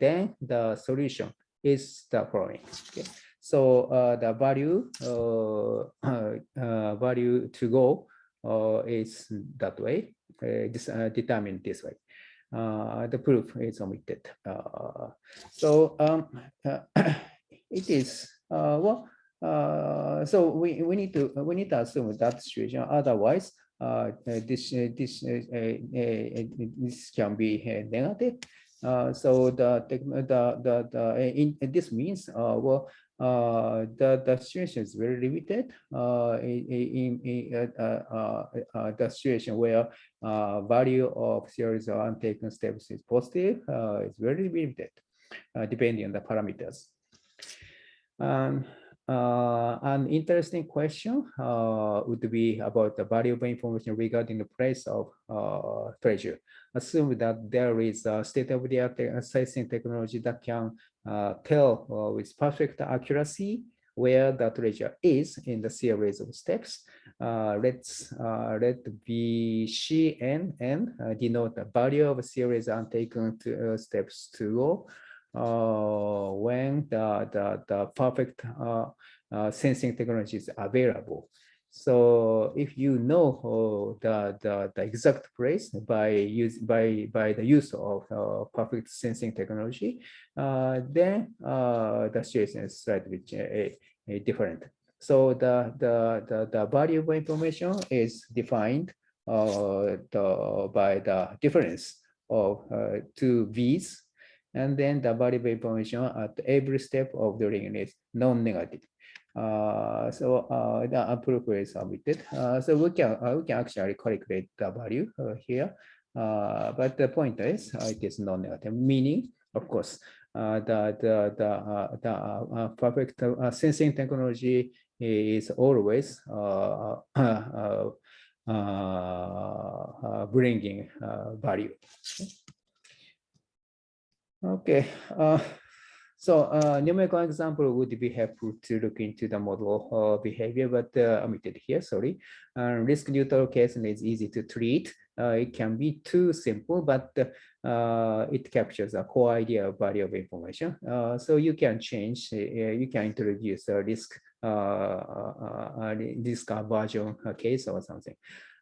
S4: then the solution is the following. Okay. So the value to go is that way, determined this way. The proof is omitted. It is so we need to assume that situation. Otherwise, this can be negative. So this means the situation is very limited. The situation where value of series of untaken steps is positive is very limited, depending on the parameters. An interesting question would be about the valuable information regarding the price of treasure. Assume that there is a state-of-the-art sensing technology that can tell with perfect accuracy where the treasure is in the series of steps. Let VCNN denote the value of a series untaken steps to go when the perfect sensing technology is available. So if you know the exact place by the use of perfect sensing technology, then the situation is slightly different. So the valuable information is defined by the difference of two V's. And then the variable information at every step of the ring is non-negative. The appropriate is omitted. So we can actually calculate the value here. But the point is it is non-negative, meaning, of course, the perfect sensing technology is always bringing value. Okay. So numerical example would be helpful to look into the model behavior, but omitted here, sorry. Risk neutral case is easy to treat. It can be too simple, but it captures a core idea of value of information. So you can change, you can introduce a risk aversion case or something.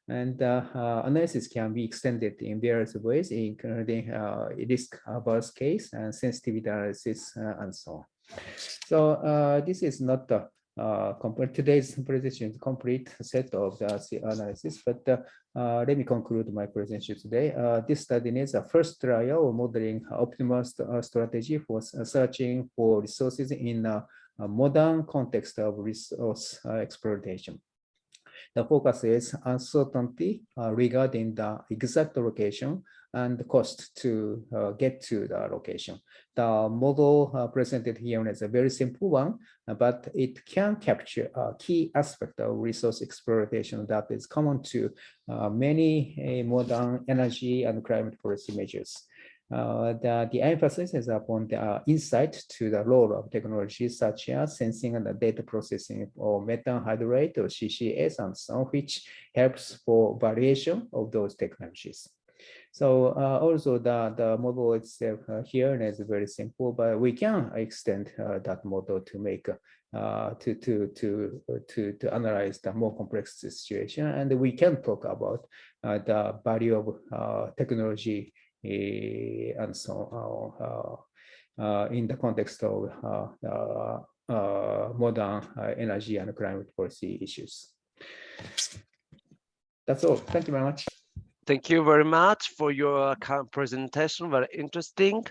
S4: And analysis can be extended in various ways, including risk averse case and sensitivity analysis and so on. So this is not the today's presentation is complete set of the analysis, but let me conclude my presentation today. This study is a first trial of modeling optimal strategy for searching for resources in a modern context of resource exploitation. The focus is uncertainty regarding the exact location and the cost to get to the location. The model presented here is a very simple one, but it can capture a key aspect of resource exploitation that is common to many modern energy and climate policy measures. The emphasis is upon the insight to the role of technologies such as sensing and data processing or methane hydrate or CCS and so on, which helps for variation of those technologies. So also the model itself here is very simple, but we can extend that model to make to analyze the more complex situation, and we can talk about the value of technology and so in the context of modern energy and climate policy issues. That's all. Thank you very much.
S1: Thank you very much for your presentation. Very interesting.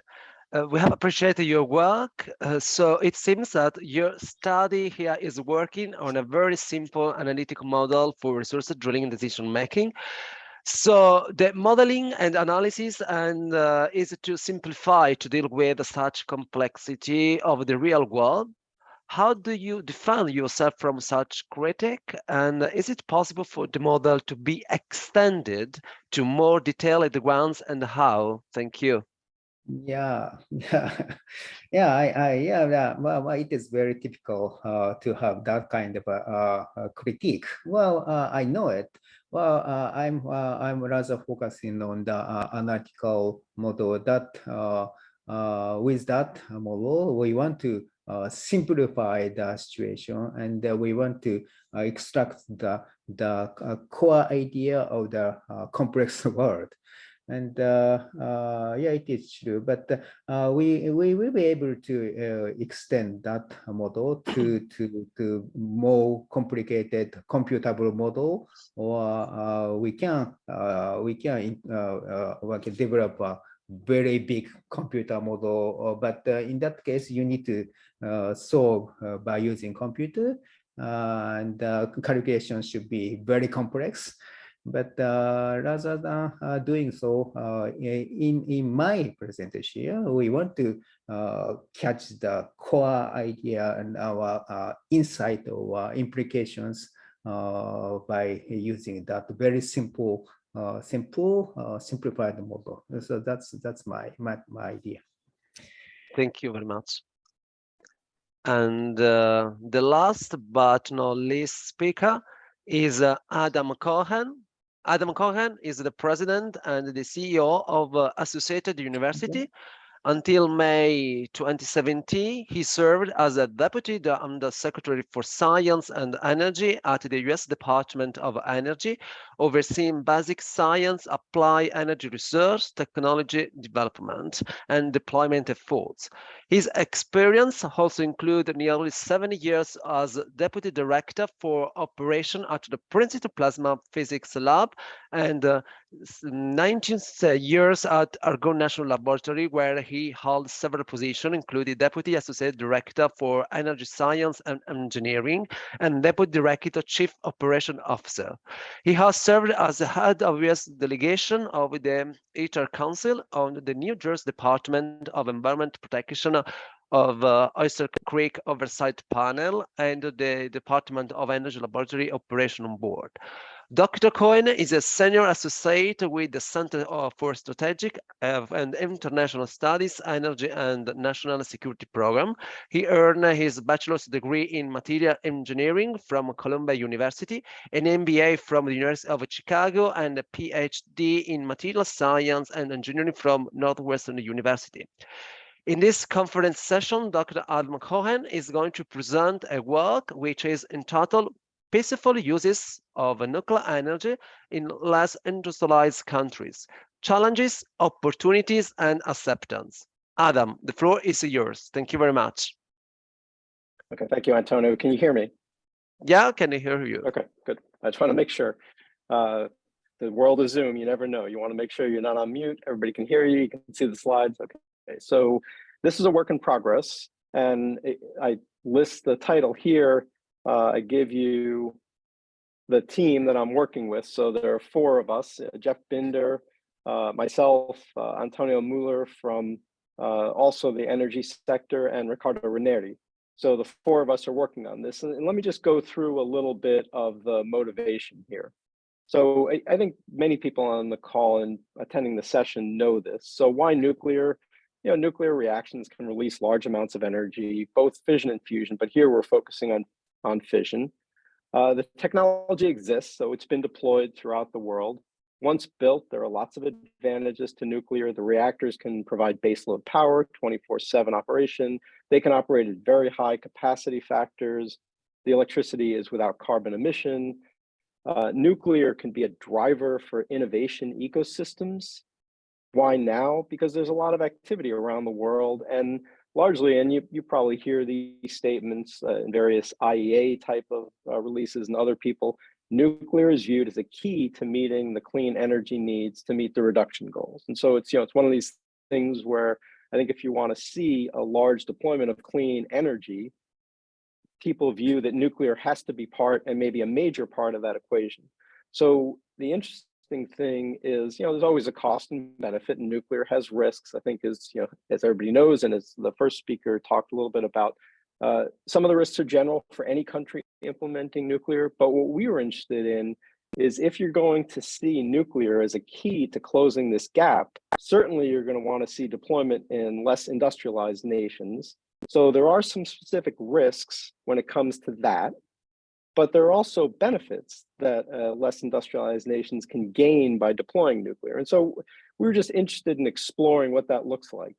S1: We have appreciated your work. So it seems that your study here is working on a very simple analytical model for resource drilling and decision making. So the modeling and analysis is to simplify to deal with such complexity of the real world. How do you define yourself from such critic? And is it possible for the model to be extended to more detailed ones, and how? Thank you.
S4: Yeah. Well, it is very typical to have that kind of a critique. Well, I know it. Well, I'm rather focusing on the analytical model that with that model we want to simplify the situation, and we want to extract the core idea of the complex world. And yeah, it is true, but we will be able to extend that model to more complicated computable model, or we can develop a very big computer model. But in that case, you need to solve by using computer, and calculation should be very complex. But rather than doing so, in my presentation here, we want to catch the core idea and our insight or implications by using that very simple, simplified model. So that's my idea.
S1: Thank you very much. And the last but not least speaker is Adam Cohen. Adam Cohen is the president and the CEO of Associated University. Until May 2017, he served as a deputy undersecretary for science and energy at the US Department of Energy, overseeing basic science, applied energy research, technology development, and deployment efforts. His experience also includes nearly 7 years as deputy director for operation at the Princeton Plasma Physics Lab and 19 years at Argonne National Laboratory, where he held several positions, including Deputy Associate Director for Energy Science and Engineering and Deputy Director Chief Operation Officer. He has served as the head of U.S. delegation of the ITER Council on the New Jersey Department of Environment Protection of Oyster Creek Oversight Panel and the Department of Energy Laboratory Operation Board. Dr. Cohen is a senior associate with the Center for Strategic and International Studies, Energy and National Security Program. He earned his bachelor's degree in material engineering from Columbia University, an MBA from the University of Chicago, and a PhD in material science and engineering from Northwestern University. In this conference session, Dr. Adam Cohen is going to present a work which is entitled Peaceful Uses of Nuclear Energy in Less Industrialized Countries, Challenges, Opportunities, and Acceptance. Adam, the floor is yours. Thank you very much.
S5: Okay, thank you, Antonio. Can you hear me?
S1: Yeah, can I hear you?
S5: Okay, good. I just want to make sure. The world of Zoom, you never know. You want to make sure you're not on mute. Everybody can hear you. You can see the slides. Okay, so this is a work in progress, and I list the title here. I give you the team that I'm working with. So there are four of us, Jeff Binder, myself, Antonio Muller from also the energy sector, and Riccardo Ranieri. So the four of us are working on this. And let me just go through a little bit of the motivation here. So I think many people on the call and attending the session know this. So why nuclear? You know, nuclear reactions can release large amounts of energy, both fission and fusion, but here we're focusing on fission. The technology exists, so it's been deployed throughout the world. Once built, there are lots of advantages to nuclear. The reactors can provide baseload power, 24/7 operation. They can operate at very high capacity factors. The electricity is without carbon emission. Nuclear can be a driver for innovation ecosystems. Why now? Because there's a lot of activity around the world, and largely, and you probably hear these statements in various IEA type of releases and other people, nuclear is viewed as a key to meeting the clean energy needs to meet the reduction goals. And so it's, you know, it's one of these things where I think if you want to see a large deployment of clean energy, people view that nuclear has to be part and maybe a major part of that equation. So the interesting thing is, you know, there's always a cost and benefit, and nuclear has risks. I think, as you know, as everybody knows, and as the first speaker talked a little bit about, some of the risks are general for any country implementing nuclear. But what we were interested in is if you're going to see nuclear as a key to closing this gap, certainly you're going to want to see deployment in less industrialized nations. So there are some specific risks when it comes to that. But there are also benefits that less industrialized nations can gain by deploying nuclear. And so we were just interested in exploring what that looks like.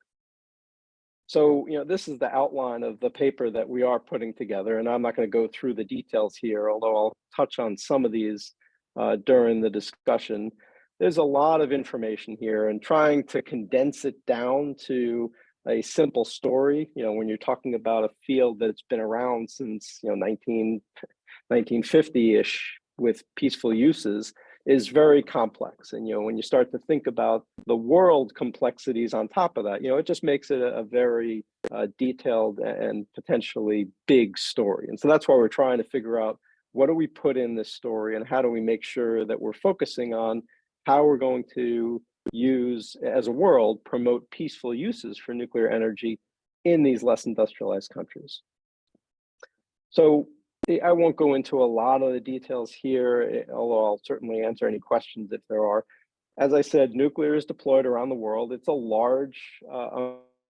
S5: So, you know, this is the outline of the paper that we are putting together, and I'm not going to go through the details here, although I'll touch on some of these during the discussion. There's a lot of information here, and trying to condense it down to a simple story, you know, when you're talking about a field that's been around since, you know, 1950-ish with peaceful uses is very complex. And, you know, when you start to think about the world complexities on top of that, you know, it just makes it a very detailed and potentially big story. And so that's why we're trying to figure out, what do we put in this story, and how do we make sure that we're focusing on how we're going to use, as a world, promote peaceful uses for nuclear energy in these less industrialized countries. So I won't go into a lot of the details here, although I'll certainly answer any questions if there are. As I said, nuclear is deployed around the world. It's a large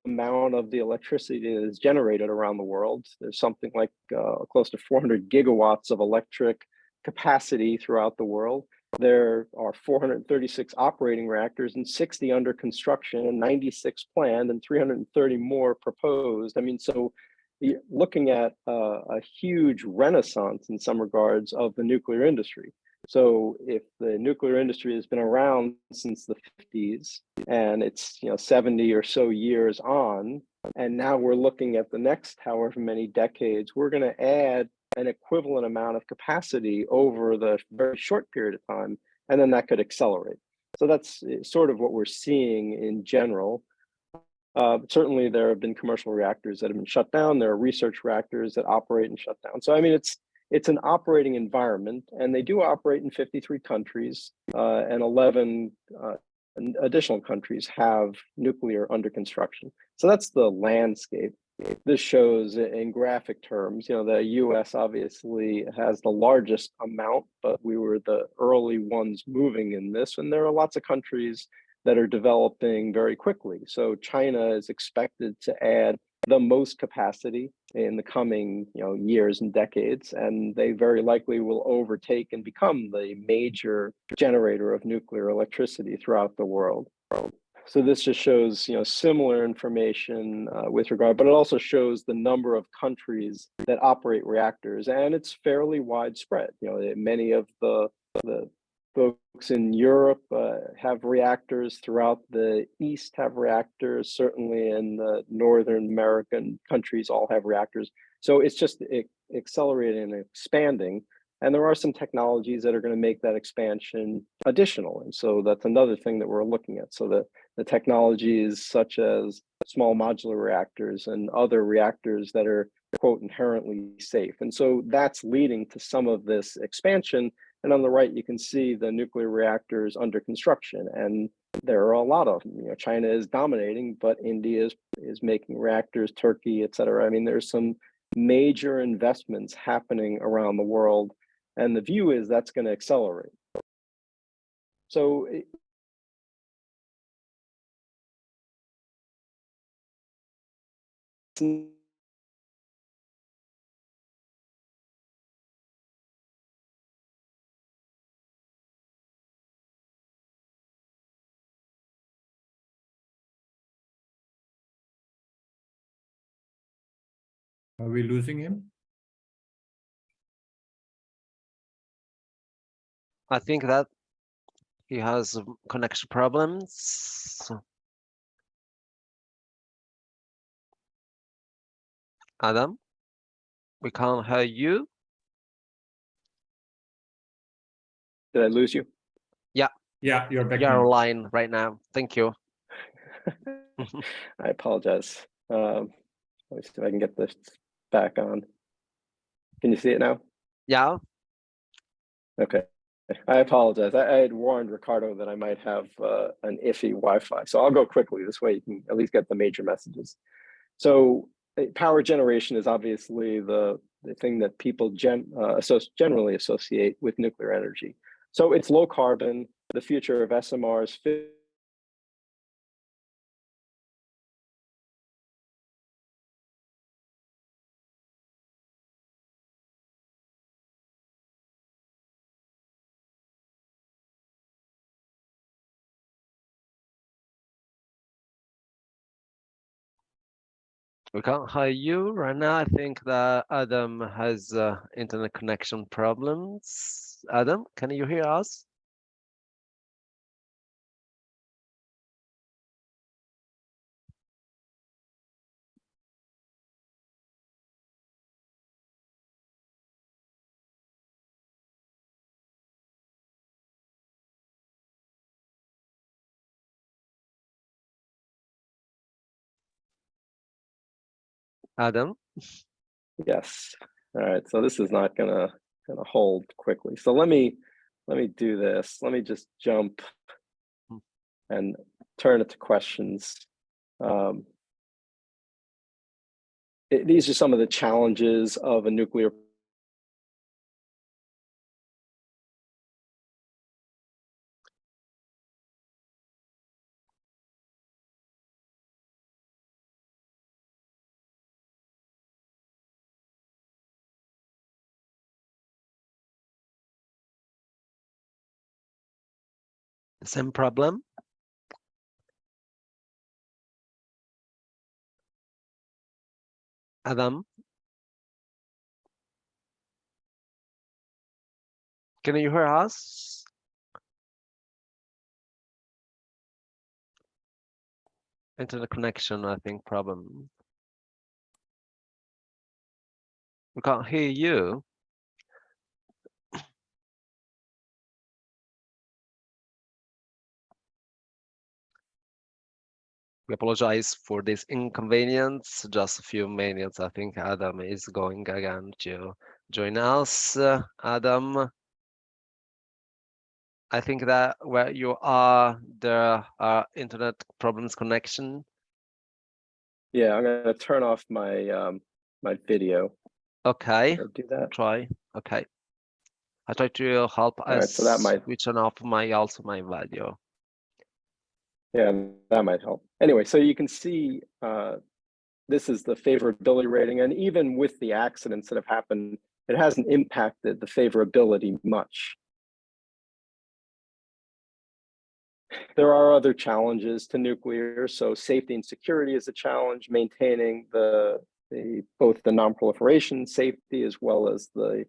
S5: amount of the electricity that is generated around the world. There's something like close to 400 gigawatts of electric capacity throughout the world. There are 436 operating reactors and 60 under construction, and 96 planned and 330 more proposed. I mean, so you're looking at a huge renaissance in some regards of the nuclear industry. So if the nuclear industry has been around since the 50s, and it's, you know, 70 or so years on, and now we're looking at the next however many decades, we're going to add an equivalent amount of capacity over the very short period of time, and then that could accelerate. So that's sort of what we're seeing in general. Certainly there have been commercial reactors that have been shut down. There are research reactors that operate and shut down. So I mean, it's an operating environment, and they do operate in 53 countries, and 11 additional countries have nuclear under construction. So that's the landscape. This shows in graphic terms, the US obviously has the largest amount, but we were the early ones moving in this, and there are lots of countries that are developing very quickly. So China is expected to add the most capacity in the coming years and decades, and they very likely will overtake and become the major generator of nuclear electricity throughout the world. So this just shows similar information with regard, but it also shows the number of countries that operate reactors, and it's fairly widespread. Many of the folks in Europe have reactors. Throughout the East have reactors. Certainly in the Northern American countries all have reactors. So it's just accelerating and expanding. And there are some technologies that are going to make that expansion additional. And so that's another thing that we're looking at. So the technologies such as small modular reactors and other reactors that are, quote, inherently safe. And so that's leading to some of this expansion. And on the right, you can see the nuclear reactors under construction. And there are a lot of them. China is dominating, but India is making reactors, Turkey, et cetera. I mean, there's some major investments happening around the world. And the view is that's going to accelerate. So
S2: Are we losing him?
S1: I think that he has connection problems. Adam, we can't hear you.
S5: did I lose you?
S2: Yeah, you're back.
S1: You're
S2: now.
S1: online right now. Thank you.
S5: I apologize. Let me see if I can get this back on. Can you see it now?
S1: Yeah.
S5: Okay. I apologize. I had warned Ricardo that I might have an iffy Wi-Fi. So I'll go quickly. This way you can at least get the major messages. So power generation is obviously the thing that people generally associate with nuclear energy. So it's low carbon. The future of SMRs
S1: We can't hear you right now. I think that Adam has internet connection problems. Adam, can you hear us? Adam?
S5: Yes. All right. So this is not gonna hold quickly. So let me do this. Let me just jump and turn it to questions. These are some of the challenges of a nuclear.
S1: The same problem? Adam? Can you hear us? Internet connection, I think, problem. We can't hear you. We apologize for this inconvenience. Just a few minutes. I think Adam is going again to join us. Adam, I think that where you are, there are internet problems connection.
S5: Yeah, I'm going to turn off my my video.
S1: Okay,
S5: Do that.
S1: try. Okay, I try to help us
S5: right, so that might
S1: switch on off my video.
S5: Yeah, that might help. Anyway, so you can see this is the favorability rating, and even with the accidents that have happened, it hasn't impacted the favorability much. There are other challenges to nuclear, so safety and security is a challenge, maintaining both the non-proliferation safety as well as the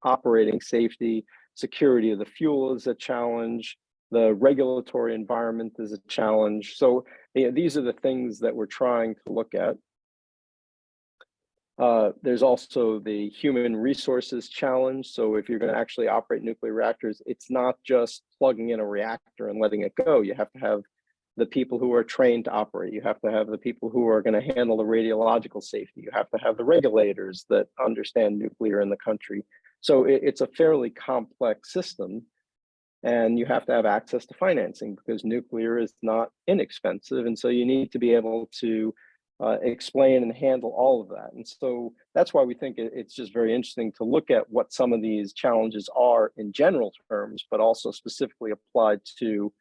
S5: operating safety. Security of the fuel is a challenge. The regulatory environment is a challenge. So these are the things that we're trying to look at. There's also the human resources challenge. So if you're going to actually operate nuclear reactors, it's not just plugging in a reactor and letting it go. You have to have the people who are trained to operate. You have to have the people who are going to handle the radiological safety. You have to have the regulators that understand nuclear in the country. So it's a fairly complex system. And you have to have access to financing because nuclear is not inexpensive. And so you need to be able to explain and handle all of that. And so that's why we think it's just very interesting to look at what some of these challenges are in general terms, but also specifically applied to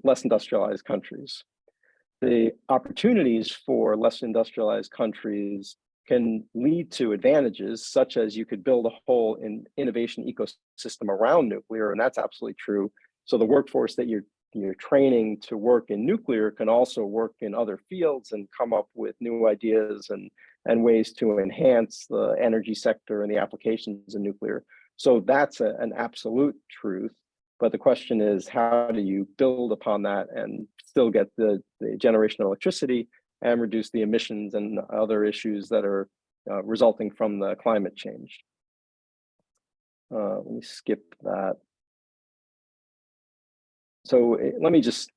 S5: less industrialized countries. The opportunities for less industrialized countries can lead to advantages, such as you could build a whole innovation ecosystem around nuclear, and that's absolutely true. So the workforce that you're training to work in nuclear can also work in other fields and come up with new ideas and ways to enhance the energy sector and the applications in nuclear. So that's an absolute truth. But the question is, how do you build upon that and still get the generation of electricity and reduce the emissions and other issues that are resulting from the climate change? Let me skip that. So let me just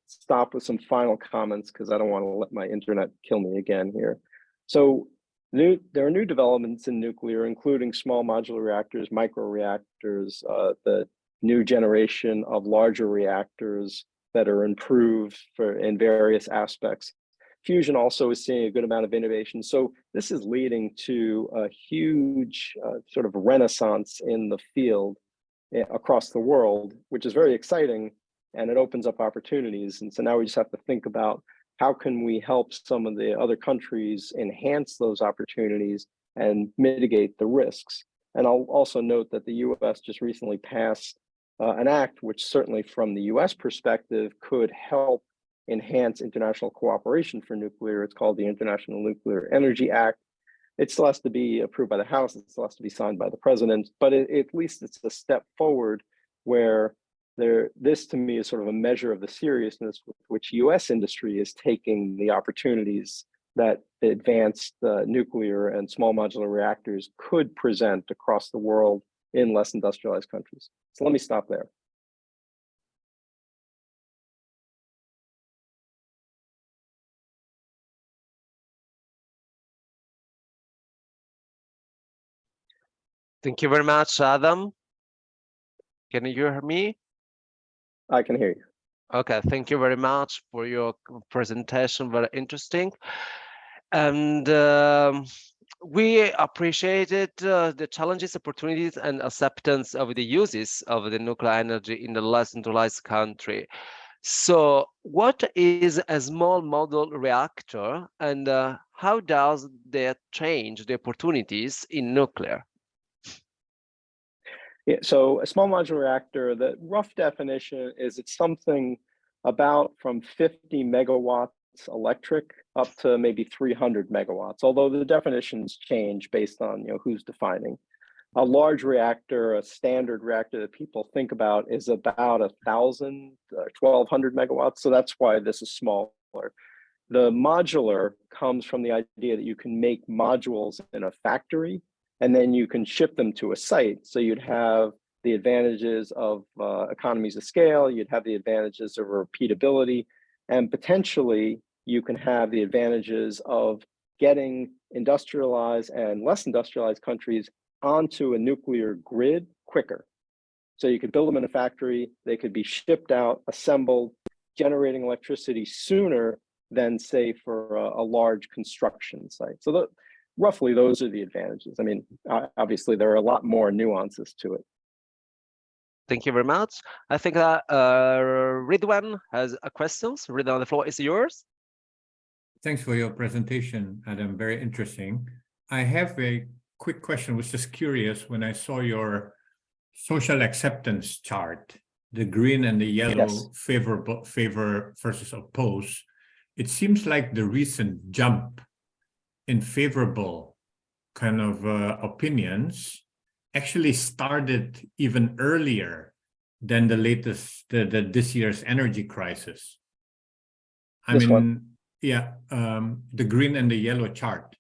S5: stop with some final comments because I don't want to let my internet kill me again here. So there are new developments in nuclear, including small modular reactors, microreactors, the new generation of larger reactors that are improved in various aspects. Fusion also is seeing a good amount of innovation. So this is leading to a huge sort of renaissance in the field across the world, which is very exciting, and it opens up opportunities. And so now we just have to think about how can we help some of the other countries enhance those opportunities and mitigate the risks. And I'll also note that the US just recently passed an act which certainly from the US perspective could help enhance international cooperation for nuclear. It's called the International Nuclear Energy Act. It still has to be approved by the House. It still has to be signed by the president, but at least it's a step forward where this to me is sort of a measure of the seriousness with which US industry is taking the opportunities that advanced nuclear and small modular reactors could present across the world in less industrialized countries. So let me stop there.
S1: Thank you very much, Adam. Can you hear me?
S5: I can hear you.
S1: Okay, thank you very much for your presentation, very interesting. And we appreciated the challenges, opportunities, and acceptance of the uses of the nuclear energy in the less industrialized country. So what is a small model reactor, and how does that change the opportunities in nuclear?
S5: Yeah, so a small modular reactor, the rough definition is it's something about from 50 megawatts electric up to maybe 300 megawatts, although the definitions change based on who's defining. A large reactor, a standard reactor that people think about is about 1,000, 1,200 megawatts. So that's why this is smaller. The modular comes from the idea that you can make modules in a factory and then you can ship them to a site. So you'd have the advantages of economies of scale, you'd have the advantages of repeatability, and potentially you can have the advantages of getting industrialized and less industrialized countries onto a nuclear grid quicker. So you could build them in a factory, they could be shipped out, assembled, generating electricity sooner than, say, for a large construction site. So roughly those are the advantages. I mean, obviously there are a lot more nuances to it.
S1: Thank you very much. I think that Ridwan has a question. Ridwan, the floor is yours.
S2: Thanks for your presentation, Adam. Very interesting. I have a quick question. I was just curious when I saw your social acceptance chart, the green and the yellow, yes, favor versus oppose. It seems like the recent jump in favorable kind of opinions actually started even earlier than the latest, this year's energy crisis. I mean, yeah, the green and the yellow chart.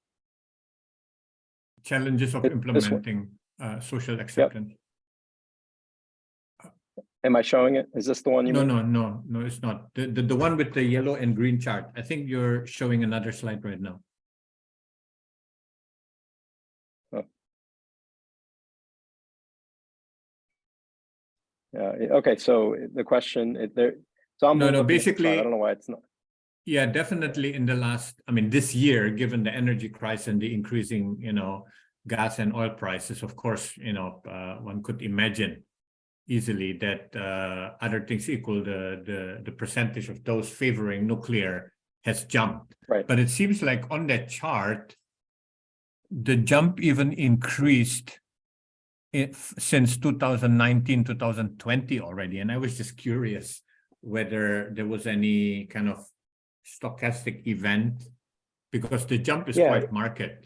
S2: Challenges of implementing social acceptance.
S5: Yep. Am I showing it? Is this the one you mean?
S2: No, it's not. The one with the yellow and green chart. I think you're showing another slide right now.
S5: Oh. Yeah. Okay. So the question there. So I'm
S2: basically,
S5: I don't know why it's not.
S2: Yeah, definitely in the last, I mean, this year, given the energy crisis and the increasing, gas and oil prices, of course, one could imagine easily that other things equal, the percentage of those favoring nuclear has jumped.
S5: Right.
S2: But it seems like on that chart, the jump even increased since 2019, 2020 already. And I was just curious whether there was any kind of stochastic event, because the jump is quite marked.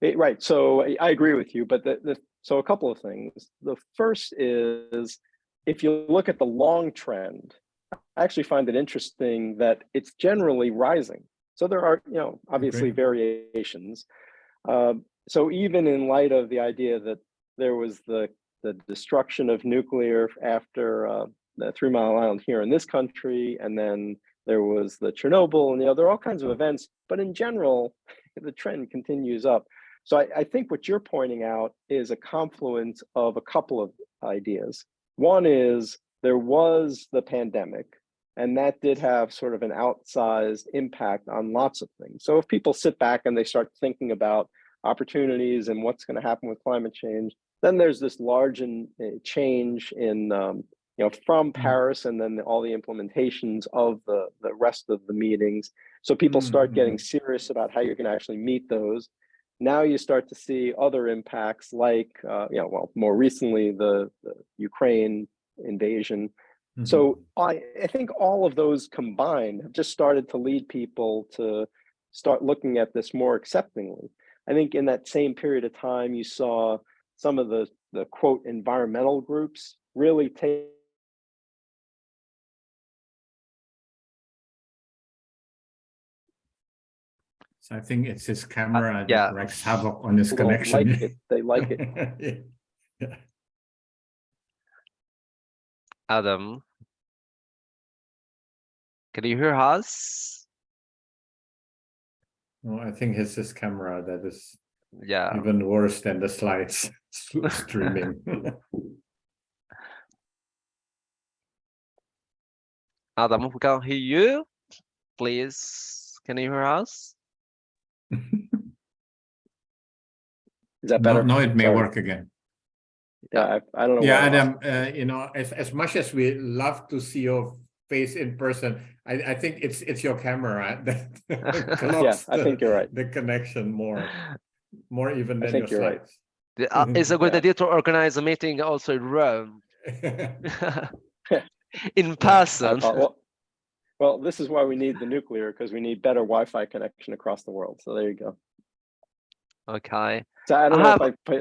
S5: Right. So I agree with you, but so a couple of things. The first is, if you look at the long trend, I actually find it interesting that it's generally rising. So there are, obviously variations. So even in light of the idea that there was the destruction of nuclear after the 3 Mile Island here in this country, and then there was the Chernobyl, and there are all kinds of events, but in general, the trend continues up. So I think what you're pointing out is a confluence of a couple of ideas. One is there was the pandemic, and that did have sort of an outsized impact on lots of things. So if people sit back and they start thinking about opportunities and what's going to happen with climate change, then there's this large change in from Paris, and then all the implementations of the rest of the meetings. So people start getting serious about how you're going to actually meet those. Now you start to see other impacts like, more recently, the Ukraine invasion. So I think all of those combined have just started to lead people to start looking at this more acceptingly. I think in that same period of time, you saw some of the quote environmental groups really take.
S2: So I think it's his camera that wreaks havoc on his connection.
S5: They like it.
S2: Yeah.
S1: Adam, can you hear us?
S2: No, I think it's his camera that is even worse than the slides streaming.
S1: Adam, we can't hear you. Please, can you hear us?
S5: Is that better?
S2: No, it may work again.
S5: Yeah, I don't know.
S2: Yeah, Adam, as much as we love to see your face in person, I think it's your camera that clogs
S5: I think you're right.
S2: the connection more even than your slides.
S1: Right. It's a good idea to organize a meeting also in Rome. In person.
S5: Well, this is why we need the nuclear, because we need better Wi-Fi connection across the world. So there you go.
S1: Okay.
S5: So I don't know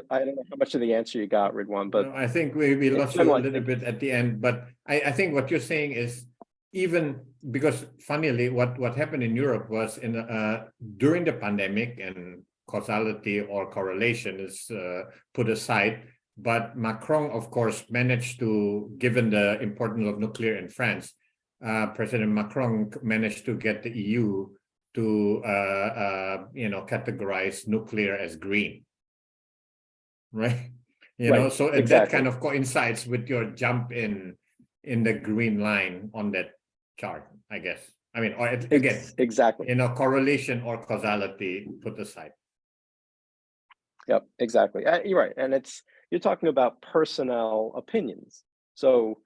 S5: I don't know how much of the answer you got, Ridwan, but
S2: I think we lost you a little bit at the end. But I think what you're saying is, even because funnily, what happened in Europe was during the pandemic, and causality or correlation is put aside. But Macron, of course, managed to, given the importance of nuclear in France, President Macron managed to get the EU to categorize nuclear as green, right? So exactly. That kind of coincides with your jump in the green line on that chart, I guess. I mean, or again,
S5: exactly.
S2: Correlation or causality put aside.
S5: Yep, exactly. You're right, and you're talking about personnel opinions. So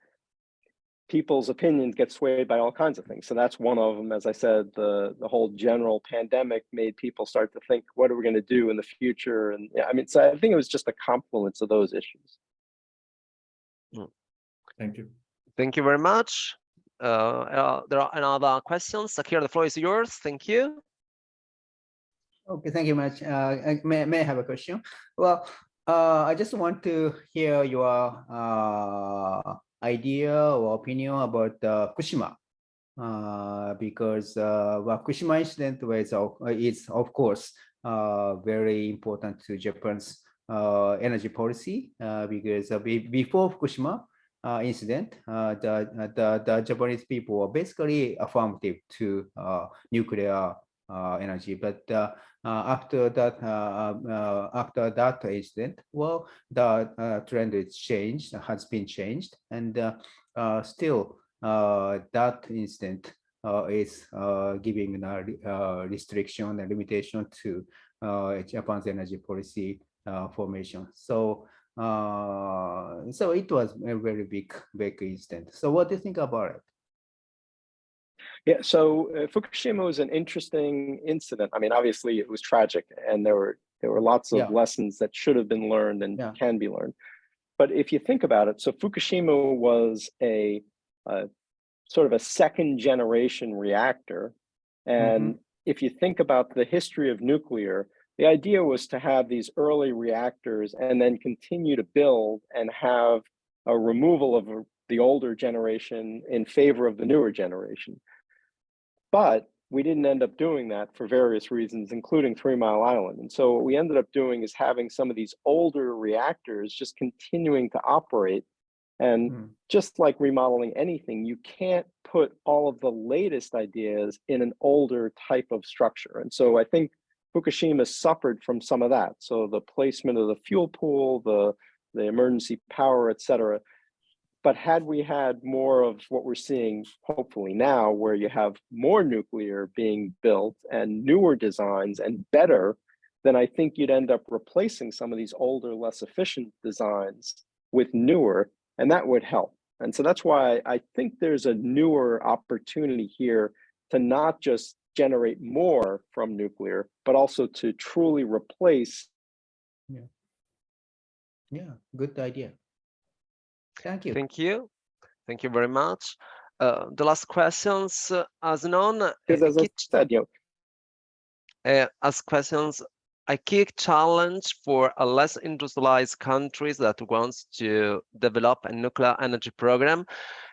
S5: people's opinions get swayed by all kinds of things. So that's one of them. As I said, the whole general pandemic made people start to think, what are we going to do in the future? And yeah, I mean, so I think it was just a confluence of those issues.
S2: Thank you.
S1: Thank you very much. There are another questions. Akira, the floor is yours. Thank you.
S4: Okay, thank you much. May I have a question? Well, I just want to hear your idea or opinion about Fukushima, because Fukushima incident is of course very important to Japan's energy policy, because before Fukushima incident, the Japanese people were basically affirmative to nuclear energy, but after that incident, well, the trend has been changed, and still that incident is giving a restriction and limitation to Japan's energy policy formation. So it was a very big incident. So what do you think about it?
S5: Yeah, so Fukushima was an interesting incident. I mean, obviously it was tragic, and there were lots of lessons that should have been learned and can be learned. But if you think about it, so Fukushima was a sort of a second generation reactor. And if you think about the history of nuclear, the idea was to have these early reactors and then continue to build and have a removal of the older generation in favor of the newer generation. But we didn't end up doing that for various reasons, including 3 Mile Island. And so what we ended up doing is having some of these older reactors just continuing to operate. And just like remodeling anything, you can't put all of the latest ideas in an older type of structure. And so I think Fukushima suffered from some of that. So the placement of the fuel pool, the emergency power, et cetera. But had we had more of what we're seeing, hopefully now, where you have more nuclear being built and newer designs and better, then I think you'd end up replacing some of these older, less efficient designs with newer, and that would help. And so that's why I think there's a newer opportunity here to not just generate more from nuclear, but also to truly replace.
S4: Yeah, good idea. Thank you.
S1: Thank you. Thank you very much. The last questions, as known, a key challenge for a less industrialized countries that wants to develop a nuclear energy program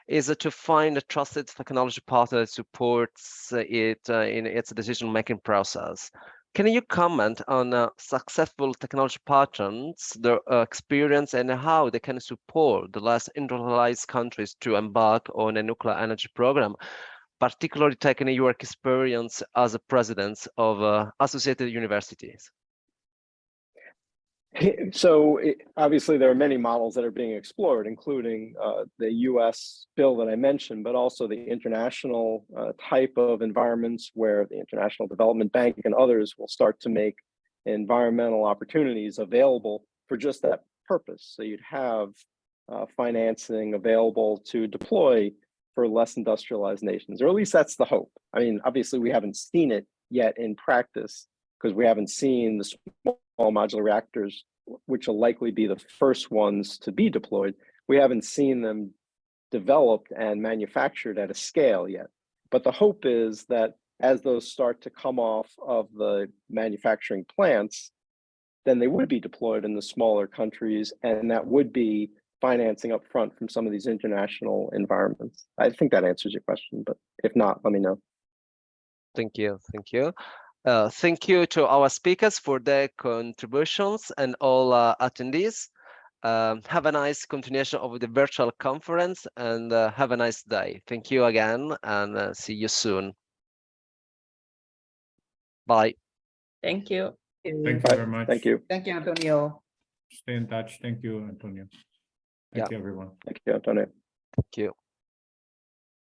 S1: is to find a trusted technology partner that supports it in its decision-making process. Can you comment on successful technology partners, their experience, and how they can support the less industrialized countries to embark on a nuclear energy program, particularly taking your experience as a president of associated universities?
S5: So obviously there are many models that are being explored, including the US bill that I mentioned, but also the international type of environments where the International Development Bank and others will start to make environmental opportunities available for just that purpose. So you'd have financing available to deploy for less industrialized nations, or at least that's the hope. I mean, obviously we haven't seen it yet in practice because we haven't seen the small modular reactors, which will likely be the first ones to be deployed. We haven't seen them developed and manufactured at a scale yet. But the hope is that as those start to come off of the manufacturing plants, then they would be deployed in the smaller countries, and that would be financing up front from some of these international environments. I think that answers your question, but if not, let me know.
S1: Thank you. Thank you. Thank you to our speakers for their contributions and all attendees. Have a nice continuation of the virtual conference, and have a nice day. Thank you again, and see you soon. Bye.
S3: Thank you.
S2: Thank you very much.
S5: Thank you.
S4: Thank you, Antonio.
S2: Stay in touch. Thank you, Antonio. Thank you, everyone.
S5: Thank you, Antonio.
S1: Thank you.